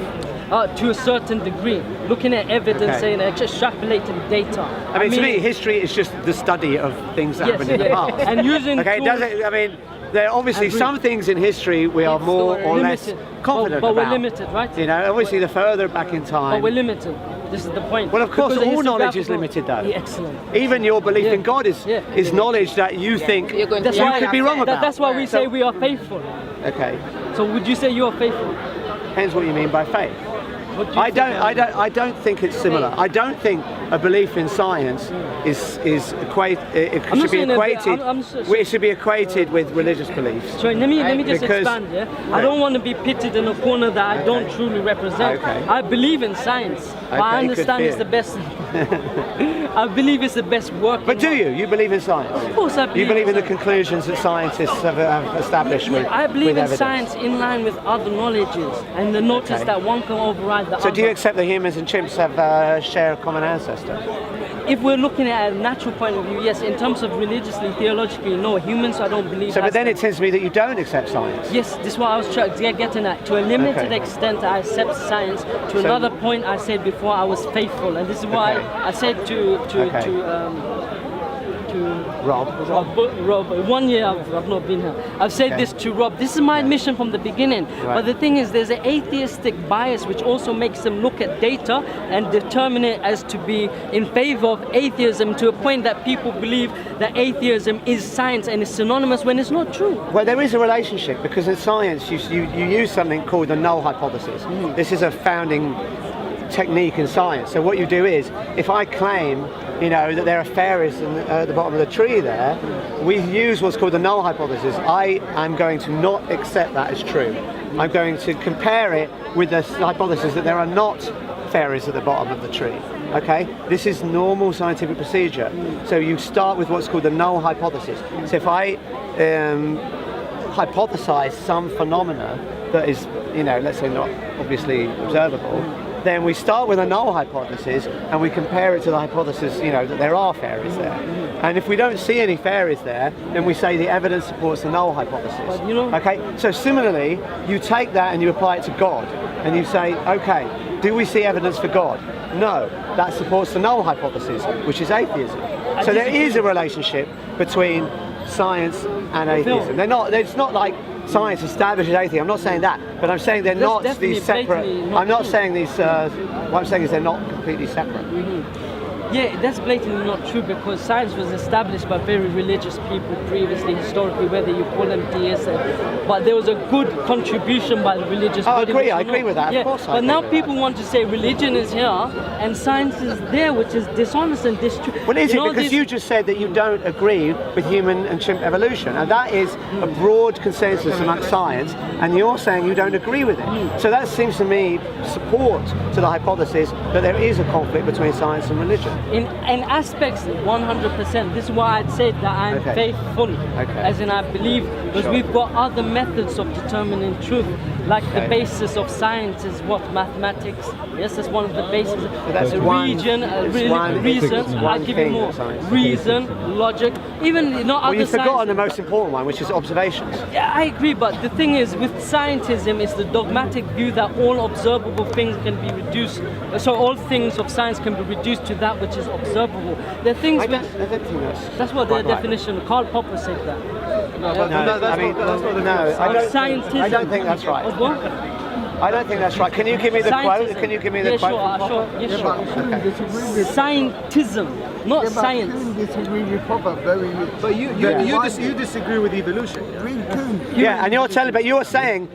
Speaker 3: To a certain degree, looking at evidence, saying extrapolating data.
Speaker 8: I mean, to me, history is just the study of things that happened in the past.
Speaker 3: And using
Speaker 8: does it? I mean, there are obviously some things in history we are more or less confident
Speaker 3: but
Speaker 8: about.
Speaker 3: we're limited, right?
Speaker 8: You know, obviously the further back in time.
Speaker 3: But we're limited. This is the point.
Speaker 8: Well, of course,
Speaker 3: Because
Speaker 8: all knowledge is
Speaker 3: historiographical-
Speaker 8: limited, though.
Speaker 3: Yeah, excellent.
Speaker 8: Even your belief in God is knowledge that you think you
Speaker 3: That's why,
Speaker 8: could be wrong about.
Speaker 3: That's why we say we are faithful.
Speaker 8: Okay.
Speaker 3: So would you say you are faithful?
Speaker 8: Depends what you mean by faith.
Speaker 3: What do you
Speaker 8: I
Speaker 3: think
Speaker 8: don't think it's similar. I don't think a belief in science is equate. It
Speaker 3: I'm
Speaker 8: should
Speaker 3: not
Speaker 8: be
Speaker 3: saying that-
Speaker 8: equated.
Speaker 3: I'm so-
Speaker 8: It should be equated with religious beliefs.
Speaker 3: Sorry, let me just
Speaker 8: Because-
Speaker 3: expand. Yeah, I don't want to be pitted in a corner that I don't truly represent.
Speaker 8: Okay.
Speaker 3: I believe in science, but I
Speaker 8: Okay,
Speaker 3: understand
Speaker 8: good
Speaker 3: it's
Speaker 8: for
Speaker 3: the best. I believe it's the best working.
Speaker 8: But do you? You believe in science?
Speaker 3: Of course, I believe.
Speaker 8: You believe in the
Speaker 3: science.
Speaker 8: conclusions that scientists have established with
Speaker 3: I believe
Speaker 8: with
Speaker 3: in
Speaker 8: evidence.
Speaker 3: science in line with other knowledges, and the notice
Speaker 8: Okay.
Speaker 3: that one can override the
Speaker 8: So
Speaker 3: other.
Speaker 8: do you accept that humans and chimps have share a common ancestor?
Speaker 3: If we're looking at a natural point of view, yes. In terms of religiously, theologically, no. Humans, I don't believe.
Speaker 8: So, but
Speaker 3: has
Speaker 8: then
Speaker 3: that.
Speaker 8: it seems to me that you don't accept science.
Speaker 3: Yes, this is what I was getting at. To a limited
Speaker 8: Okay.
Speaker 3: extent, I accept science. To
Speaker 8: So-
Speaker 3: another point, I said before I was faithful, and this is why
Speaker 8: Okay.
Speaker 3: I said to Rob, 1 year I've not been here. I've said
Speaker 8: Okay.
Speaker 3: this to Rob. This is my admission from the beginning.
Speaker 8: Right.
Speaker 3: But the thing is, there's an atheistic bias which also makes them look at data and determine it as to be in favor of atheism, to a point that people believe that atheism is science and is synonymous when it's not true.
Speaker 8: Well, there is a relationship because in science you use something called the null hypothesis. This is a founding technique in science. So what you do is, if I claim, that there are fairies at the bottom of the tree there, we use what's called the null hypothesis. I am going to not accept that as true. I'm going to compare it with the hypothesis that there are not fairies at the bottom of the tree. Okay? This is normal scientific procedure. So you start with what's called the null hypothesis. So if I hypothesize some phenomena that is, let's say not obviously observable, then we start with a null hypothesis and we compare it to the hypothesis, that there are fairies there. And if we don't see any fairies there, then we say the evidence supports the null hypothesis. Okay? So similarly, you take that and you apply it to God, and you say, okay, do we see evidence for God? No, that supports the null hypothesis, which is atheism. So there is a relationship between science and atheism. It's not like science establishes atheism. I'm not saying that, but I'm saying they're not these separate. I'm not saying these. What I'm saying is they're not completely separate.
Speaker 3: Yeah, that's blatantly not true, because science was established by very religious people previously, historically, whether you call them deists, but there was a good contribution by the religious body.
Speaker 8: I agree with that.
Speaker 3: Yeah,
Speaker 8: Of course I
Speaker 3: but
Speaker 8: agree
Speaker 3: now
Speaker 8: with
Speaker 3: people want to say religion is here and science is there, which is dishonest and distrue.
Speaker 8: Well, is it? Because you just said that you don't agree with human and chimp evolution, and that is a broad consensus amongst science, and you're saying you don't agree with it. So that seems to me support to the hypothesis that there is a conflict between science and religion.
Speaker 3: In aspects, 100%. This is why I'd say that I'm faithful, as in I believe, because we've got other methods of determining truth. Like the basis of science is what? Mathematics. Yes, that's one of the bases.
Speaker 8: That's
Speaker 3: reason. I'll give you more. Reason, logic, even other
Speaker 8: Well, you've forgotten
Speaker 3: sciences.
Speaker 8: the most important one, which is observations.
Speaker 3: Yeah, I agree, but the thing is, with scientism, it's the dogmatic view that all observable things can be reduced. So all things of science can be reduced to that which is observable. There are things.
Speaker 8: I don't think
Speaker 3: that's what the
Speaker 8: quite right.
Speaker 3: definition. Karl Popper said that.
Speaker 8: I don't think that's right.
Speaker 3: Of what?
Speaker 8: I don't think that's right. Can you give me the quote?
Speaker 3: Scientism.
Speaker 8: Can you give me the quote?
Speaker 3: Sure. Yeah, sure. Scientism, not science.
Speaker 5: But you disagree with evolution.
Speaker 8: Yeah, and you're saying,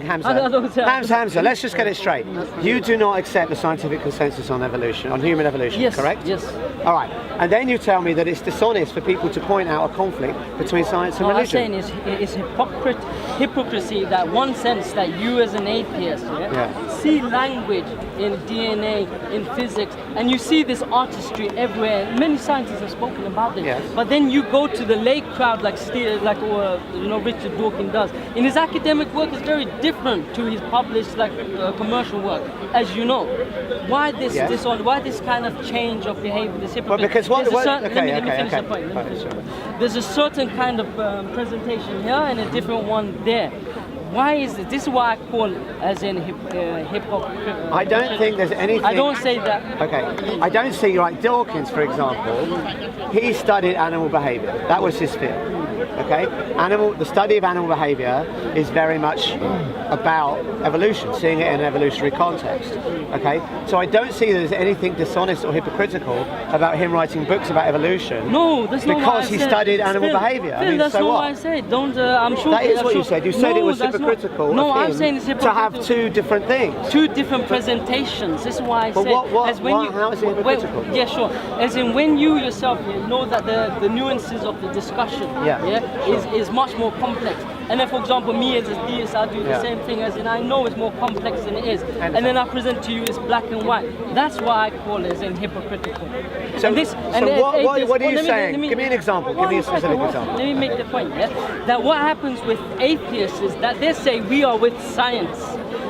Speaker 8: Hamza, let's just get it straight. You do not accept the scientific consensus on evolution, on human evolution,
Speaker 3: Yes,
Speaker 8: correct?
Speaker 3: yes.
Speaker 8: All right, and then you tell me that it's dishonest for people to point out a conflict between science and
Speaker 3: What I'm
Speaker 8: religion.
Speaker 3: saying is hypocrisy that one sense that you as an atheist see language in DNA, in physics, and you see this artistry everywhere. Many scientists have spoken about it.
Speaker 8: Yes.
Speaker 3: But then you go to the lay crowd like Richard Dawkins does. In his academic work is very different to his published commercial work, as you know. Why this why this kind of change of behavior, this hypocrisy?
Speaker 8: Well, because let me
Speaker 3: finish the point. There's a certain kind of presentation here and a different one there. Why is it? This is what I call as in hypocrite.
Speaker 8: I don't think there's anything.
Speaker 3: I don't say that.
Speaker 8: Okay. I don't see, like Dawkins, for example, he studied animal behaviour. That was his field. Okay, the study of animal behaviour is very much about evolution, seeing it in an evolutionary context. Okay, so I don't see there's anything dishonest or hypocritical about him writing books about evolution.
Speaker 3: No, that's not what I
Speaker 8: because he
Speaker 3: said.
Speaker 8: studied animal
Speaker 3: Phil,
Speaker 8: behaviour.
Speaker 3: Phil,
Speaker 8: I mean,
Speaker 3: that's
Speaker 8: so
Speaker 3: not
Speaker 8: what?
Speaker 3: what I said. Don't. I'm sure
Speaker 8: That is what you said. You said it was
Speaker 3: that's
Speaker 8: hypocritical.
Speaker 3: No,
Speaker 8: of
Speaker 3: I'm
Speaker 8: him
Speaker 3: saying it's
Speaker 8: to
Speaker 3: hypocritical.
Speaker 8: have two different things.
Speaker 3: Two different presentations. This is why I
Speaker 8: But
Speaker 3: said.
Speaker 8: how is it hypocritical?
Speaker 3: Yeah, sure. As in when you yourself know that the nuances of the discussion is much more complex. And then, for example, me as a theist, I do the same thing. As in, I know it's more complex than it is, and then I present to you as black and white. That's why I call it as in hypocritical.
Speaker 8: So, what are you saying? Give me an example. Give me a
Speaker 3: One
Speaker 8: specific
Speaker 3: second.
Speaker 8: example.
Speaker 3: Let me make the point. Yeah? That what happens with atheists is that they say we are with science,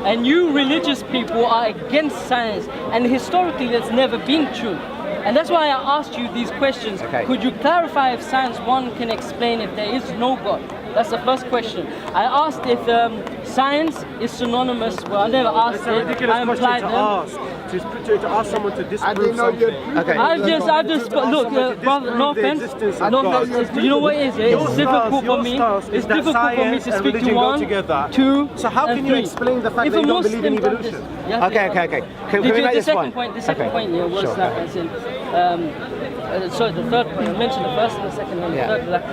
Speaker 3: and you religious people are against science, and historically that's never been true. And that's why I asked you these questions.
Speaker 8: Okay.
Speaker 3: Could you clarify if science, one, can explain if there is no God? That's the first question. I asked if science is synonymous. Well, I never asked it. I implied
Speaker 2: To ask someone to disprove something.
Speaker 8: Okay.
Speaker 3: I've just look, brother, no offense. You know what it is? It's difficult for me. It's difficult for me to speak to one, two,
Speaker 2: So how can you explain the fact that you don't believe in evolution?
Speaker 8: Okay. Can we make this one?
Speaker 3: The second point here was
Speaker 8: Sure,
Speaker 3: that as in, sorry, the third point. I mentioned the first and the second one. The third, like,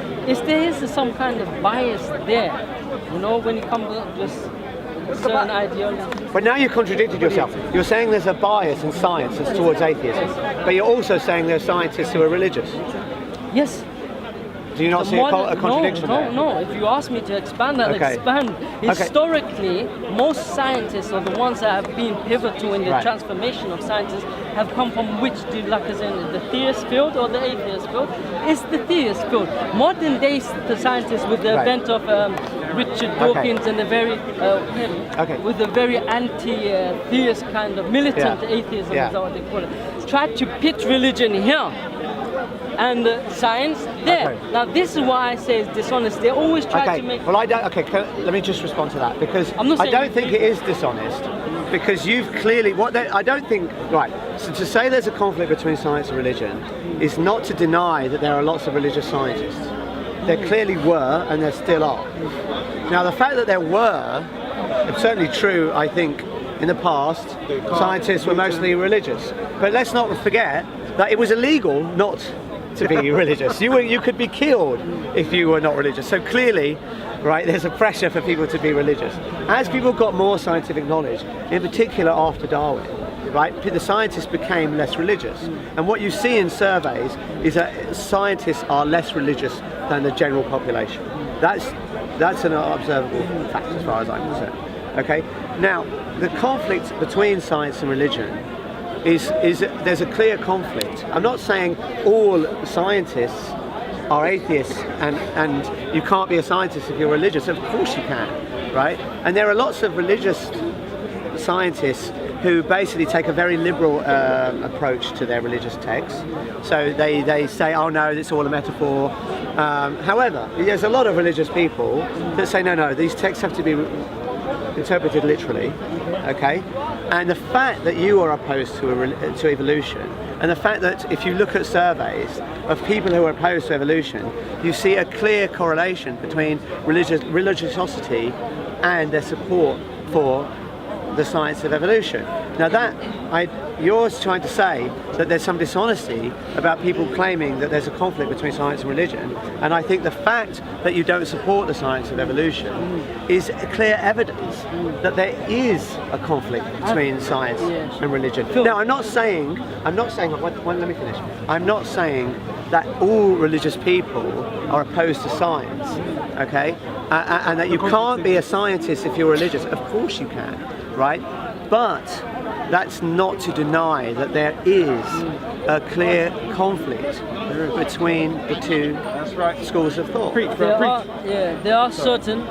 Speaker 3: there is some kind of bias there, you know, when it comes to just certain ideology.
Speaker 8: But now you contradicted yourself. You're saying there's a bias in science that's towards atheism, but you're also saying there are scientists who are religious.
Speaker 3: Yes.
Speaker 8: Do you not see a contradiction there?
Speaker 3: No. If you ask me to expand that, expand. Historically, most scientists, or the ones that have been pivotal in the transformation of scientists, have come from which, like as in the theist field or the atheist field? It's the theist field. Modern day the scientists, with the advent of Richard Dawkins and the very with the very anti-theist kind of militant atheism, is what they call it, tried to pit religion here and science there. Now this is why I say it's dishonest. They always try to make.
Speaker 8: Well, I don't. Let me just respond to that, because I don't think it is dishonest. Because you've clearly I don't think So to say there's a conflict between science and religion is not to deny that there are lots of religious scientists. There clearly were, and there still are. Now the fact that there were, it's certainly true. I think in the past, scientists were mostly religious. But let's not forget that it was illegal not to be religious. You could be killed if you were not religious. So clearly, there's a pressure for people to be religious. As people got more scientific knowledge, in particular after Darwin, the scientists became less religious. And what you see in surveys is that scientists are less religious than the general population. That's an observable fact as far as I'm concerned. Okay. Now, the conflict between science and religion is there's a clear conflict. I'm not saying all scientists are atheists and you can't be a scientist if you're religious. Of course you can, right? And there are lots of religious scientists who basically take a very liberal approach to their religious texts. So they say, oh no, it's all a metaphor. However, there's a lot of religious people that say, no, these texts have to be interpreted literally, okay? And the fact that you are opposed to evolution, and the fact that if you look at surveys of people who are opposed to evolution, you see a clear correlation between religiosity and their support for the science of evolution. Now you're trying to say that there's some dishonesty about people claiming that there's a conflict between science and religion, and I think the fact that you don't support the science of evolution is clear evidence that there is a conflict between science and religion. Now I'm not saying, let me finish. I'm not saying that all religious people are opposed to science, okay? And that you can't be a scientist if you're religious. Of course you can, right? But that's not to deny that there is a clear conflict between the two schools of thought.
Speaker 3: There are certain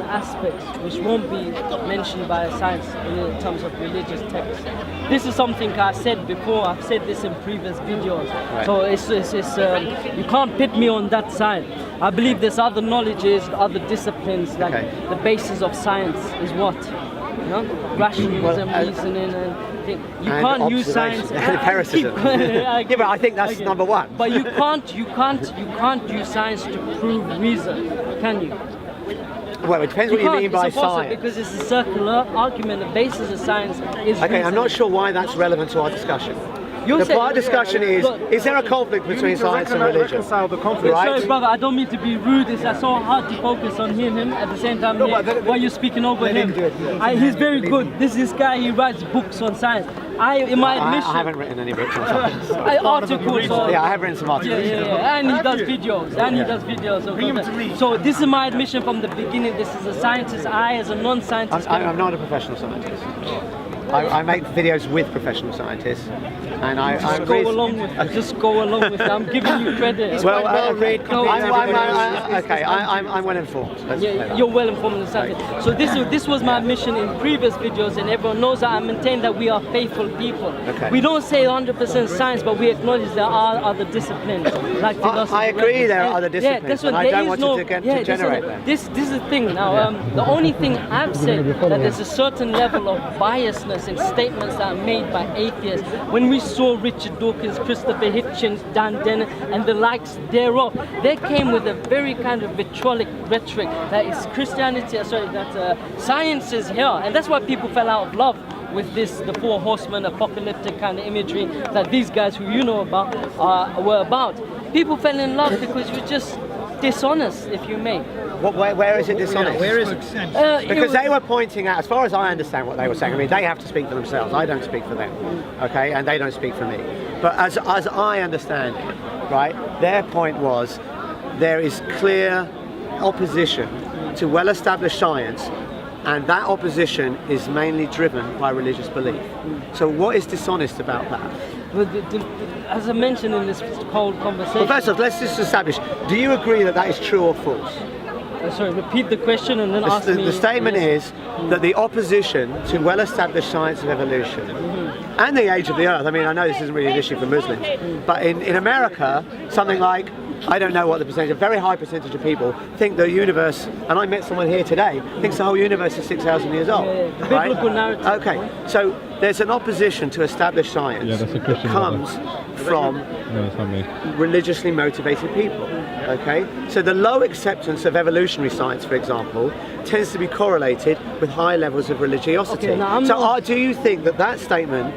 Speaker 3: aspects which won't be mentioned by science in terms of religious texts. This is something I said before. I've said this in previous videos. So it's you can't pit me on that side. I believe there's other knowledges, other disciplines, like the basis of science is what? Rationalism, reasoning, and thing. You
Speaker 8: And
Speaker 3: can't use
Speaker 8: observation.
Speaker 3: science
Speaker 8: And empiricism.
Speaker 3: Yeah,
Speaker 8: Yeah, but I think that's number one.
Speaker 3: But you can't use science to prove reason, can you?
Speaker 8: Well, it depends what you mean by
Speaker 3: it's impossible
Speaker 8: science.
Speaker 3: because it's a circular argument. The basis of science is
Speaker 8: Okay,
Speaker 3: reason.
Speaker 8: I'm not sure why that's relevant to our discussion.
Speaker 3: You're
Speaker 8: The
Speaker 3: saying-
Speaker 8: part discussion is there a conflict between science and religion?
Speaker 5: Reconcile the conflict.
Speaker 8: Right?
Speaker 3: Sorry, brother, I don't mean to be rude. It's so hard to focus on him at the same time while you're speaking over him. He's very good. This guy, he writes books on science. In my admission,
Speaker 8: I haven't written any books on science.
Speaker 3: Articles.
Speaker 8: Yeah, I have written some articles.
Speaker 3: Yeah. And he does videos. So this is my admission from the beginning. This is a scientist. I, as a non-scientist,
Speaker 8: I'm not a professional scientist. I make videos with professional scientists, and
Speaker 3: just go along with it. I'm giving you credit.
Speaker 8: Well, I'm well informed.
Speaker 3: You're well informed in the science. So this was my mission in previous videos, and everyone knows that I maintain that we are faithful people.
Speaker 8: Okay.
Speaker 3: We don't say 100% science, but we acknowledge there are other disciplines like philosophy.
Speaker 8: I agree there are other disciplines,
Speaker 3: Yeah, that's what,
Speaker 8: and I
Speaker 3: there
Speaker 8: don't
Speaker 3: is
Speaker 8: want
Speaker 3: no,
Speaker 8: to
Speaker 3: yeah,
Speaker 8: degenerate them.
Speaker 3: This is the thing now. The only thing I've said that there's a certain level of biasness in statements that are made by atheists. When we saw Richard Dawkins, Christopher Hitchens, Dan Dennett, and the likes thereof, they came with a very kind of rhetoric that is Christianity. That science is here, and that's why people fell out of love with the four horsemen apocalyptic kind of imagery that these guys who you know about were about. People fell in love because it was just dishonest, if you may.
Speaker 8: Where is it dishonest?
Speaker 9: Where is it?
Speaker 8: Because they were pointing out, as far as I understand what they were saying, I mean, they have to speak for themselves. I don't speak for them, okay? And they don't speak for me. But as I understand it, right, their point was there is clear opposition to well-established science, and that opposition is mainly driven by religious belief. So what is dishonest about that?
Speaker 3: As I mentioned in this whole conversation...
Speaker 8: Well, first off, let's just establish, do you agree that that is true or false?
Speaker 3: Sorry, repeat the question and then ask me...
Speaker 8: The statement is that the opposition to well-established science of evolution and the age of the earth, I mean, I know this isn't really an issue for Muslims, but in America, something like, I don't know what the percentage, a very high percentage of people think the universe, and I met someone here today, thinks the whole universe is 6,000 years old. Right?
Speaker 3: Biblical narrative.
Speaker 8: Okay, so there's an opposition to established science that comes from religiously motivated people. Okay, so the low acceptance of evolutionary science, for example, tends to be correlated with high levels of religiosity. So do you think that statement,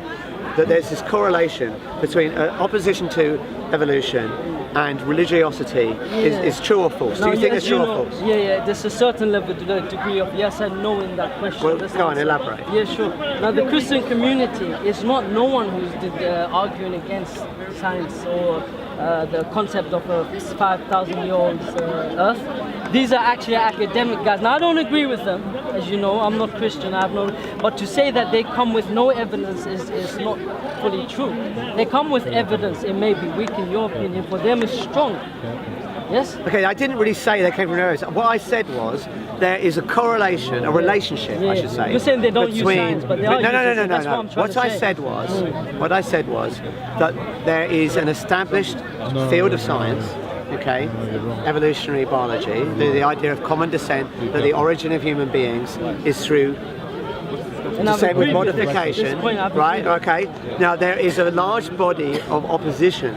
Speaker 8: that there's this correlation between opposition to evolution and religiosity is true or false? Do you think it's true or false?
Speaker 3: Yeah, there's a certain level degree of yes and no in that question.
Speaker 8: Well, go on, elaborate.
Speaker 3: Yeah, sure. Now, the Christian community is not no one who's arguing against science or the concept of a 5,000-year-old Earth. These are actually academic guys. Now, I don't agree with them, as you know. I'm not Christian. But to say that they come with no evidence is not fully true. They come with evidence. It may be weak in your opinion. For them, it's strong. Yes?
Speaker 8: Okay, I didn't really say they came from areas. What I said was there is a correlation, a relationship, I should say.
Speaker 3: You're saying they don't use science, but they are using science. That's what I'm trying to say.
Speaker 8: What I said was that there is an established field of science, okay, evolutionary biology, the idea of common descent, that the origin of human beings is through descent with modification, right? Okay. Now there is a large body of opposition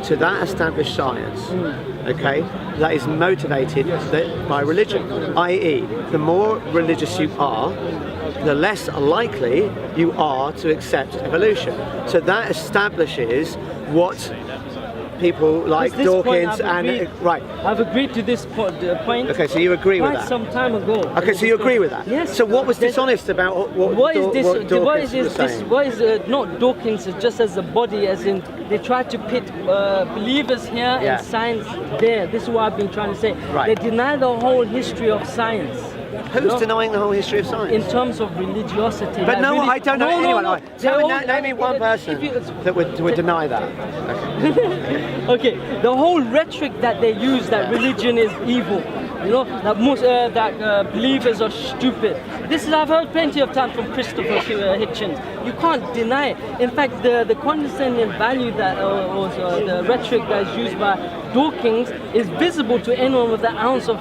Speaker 8: to that established science, okay, that is motivated by religion, i.e., the more religious you are, the less likely you are to accept evolution. So that establishes what people like Dawkins right.
Speaker 3: I've agreed to this point.
Speaker 8: Okay, so you agree with that?
Speaker 3: Some time ago.
Speaker 8: Okay, so you agree with that?
Speaker 3: Yes.
Speaker 8: So what was dishonest about what Dawkins was saying?
Speaker 3: What is not Dawkins? Just as a body, as in they try to pit believers here and science there. This is what I've been trying to say.
Speaker 8: Right.
Speaker 3: They deny the whole history of science.
Speaker 8: Who's denying the whole history of science?
Speaker 3: In terms of religiosity.
Speaker 8: But no, I don't know anyone. Name me one person that would deny that.
Speaker 3: Okay, the whole rhetoric that they use, that religion is evil, you know, that believers are stupid. I've heard plenty of times from Christopher Hitchens. You can't deny it. In fact, the condescending value that or the rhetoric that is used by Dawkins is visible to anyone with an ounce of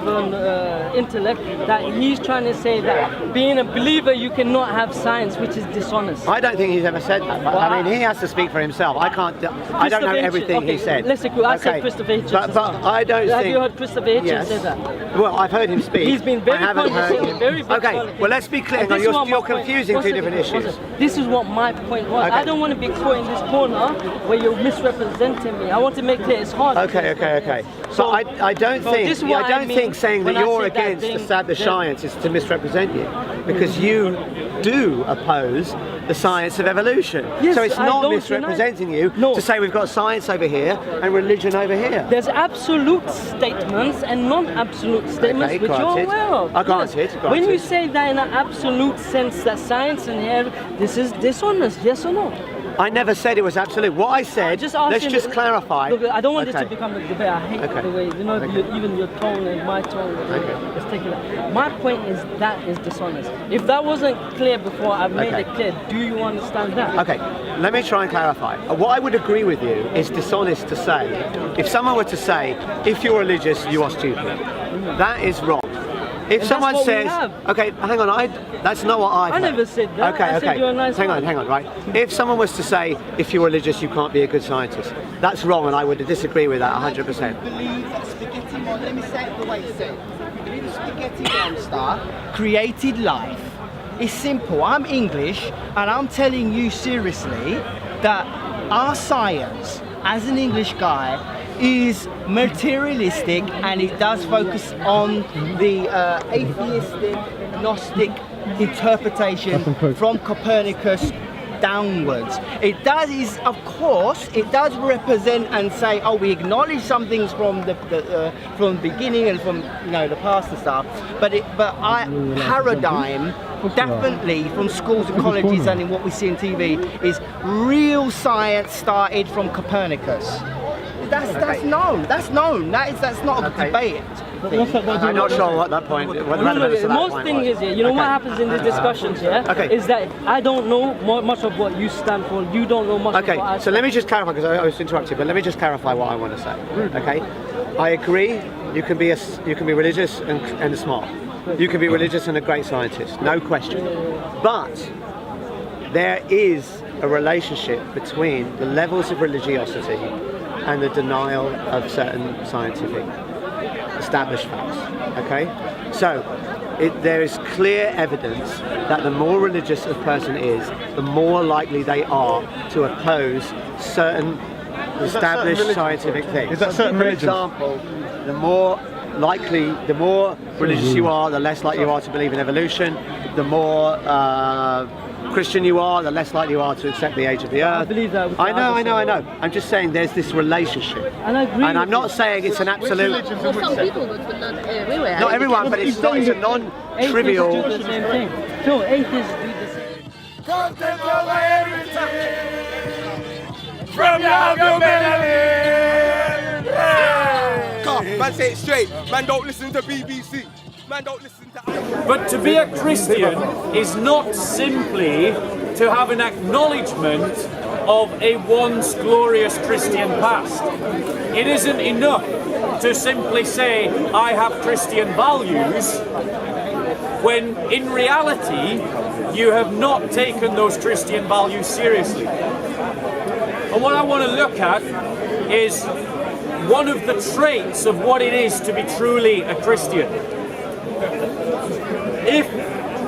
Speaker 3: intellect that he's trying to say that being a believer you cannot have science, which is dishonest.
Speaker 8: I don't think he's ever said that. But, I mean, he has to speak for himself. I can't. I don't know everything he said.
Speaker 3: Let's say I said Christopher Hitchens.
Speaker 8: But I don't think.
Speaker 3: Have you heard Christopher Hitchens say that?
Speaker 8: Well, I've heard him speak.
Speaker 3: He's been very
Speaker 8: I haven't heard him.
Speaker 3: very
Speaker 8: Okay. Well, let's be clear. You're confusing two different issues.
Speaker 3: This is what my point was.
Speaker 8: Okay.
Speaker 3: I don't want to be caught in this corner where you're misrepresenting me. I want to make clear it's hard.
Speaker 8: Okay. So I don't think saying that you're against established science is to misrepresent you, because you do oppose the science of evolution.
Speaker 3: Yes,
Speaker 8: so it's
Speaker 3: I
Speaker 8: not
Speaker 3: don't
Speaker 8: misrepresenting you
Speaker 3: No.
Speaker 8: to say we've got science over here and religion over here.
Speaker 3: There's absolute statements and non-absolute statements which you're aware of.
Speaker 8: Granted.
Speaker 3: When you say that in an absolute sense that science and here, this is dishonest, yes or no?
Speaker 8: I never said it was absolute. What I said, let's just clarify.
Speaker 3: Look, I don't want this to become a debate. I hate the way, even your tone and my tone. Let's take it out. My point is that is dishonest. If that wasn't clear before, I've made it clear. Do you understand that?
Speaker 8: Okay, let me try and clarify. What I would agree with you is dishonest to say, if someone were to say, if you're religious, you are stupid. That is wrong. If someone says, okay, hang on, that's not what I
Speaker 3: never said that.
Speaker 8: Okay,
Speaker 3: I said you're a nice
Speaker 8: hang on, right? If someone was to say, if you're religious, you can't be a good scientist, that's wrong, and I would disagree with that 100%.
Speaker 10: Believe that spaghetti monster, let me say it the way it's said. I believe the spaghetti monster created life. It's simple. I'm English, and I'm telling you seriously that our science, as an English guy, is materialistic, and it does focus on the atheistic, Gnostic interpretation from Copernicus downwards. It does of course, it does represent and say, oh, we acknowledge some things from the beginning and from the past and stuff. But our paradigm, definitely from schools and colleges and in what we see on TV, is real science started from Copernicus. That's known. That's known. That's not a debate.
Speaker 8: I'm not sure what that point.
Speaker 3: The most thing is, what happens in these discussions, is that I don't know much of what you stand for. You don't know much of what I stand for.
Speaker 8: So let me just clarify, because I was interrupted, but let me just clarify what I want to say. Okay, I agree. You can be religious and smart. You can be religious and a great scientist, no question. But there is a relationship between the levels of religiosity and the denial of certain scientific established facts. Okay, so there is clear evidence that the more religious a person is, the more likely they are to oppose certain established scientific things.
Speaker 4: Is that certain religions?
Speaker 8: For example, the more religious you are, the less likely you are to believe in evolution. The more Christian you are, the less likely you are to accept the age of the earth.
Speaker 3: I believe that.
Speaker 8: I know. I'm just saying there's this relationship.
Speaker 3: And I agree.
Speaker 8: And I'm not saying it's an absolute.
Speaker 6: Well, some people go to not everywhere.
Speaker 8: Not everyone, but it's not. It's a non-trivial.
Speaker 3: Atheists do the same thing. No, atheists do the same.
Speaker 11: Content over everything. From your humanity. Man, say it straight. Man, don't listen to BBC. Man, don't listen to.
Speaker 12: But to be a Christian is not simply to have an acknowledgement of a once glorious Christian past. It isn't enough to simply say, I have Christian values, when in reality, you have not taken those Christian values seriously. And what I want to look at is one of the traits of what it is to be truly a Christian. If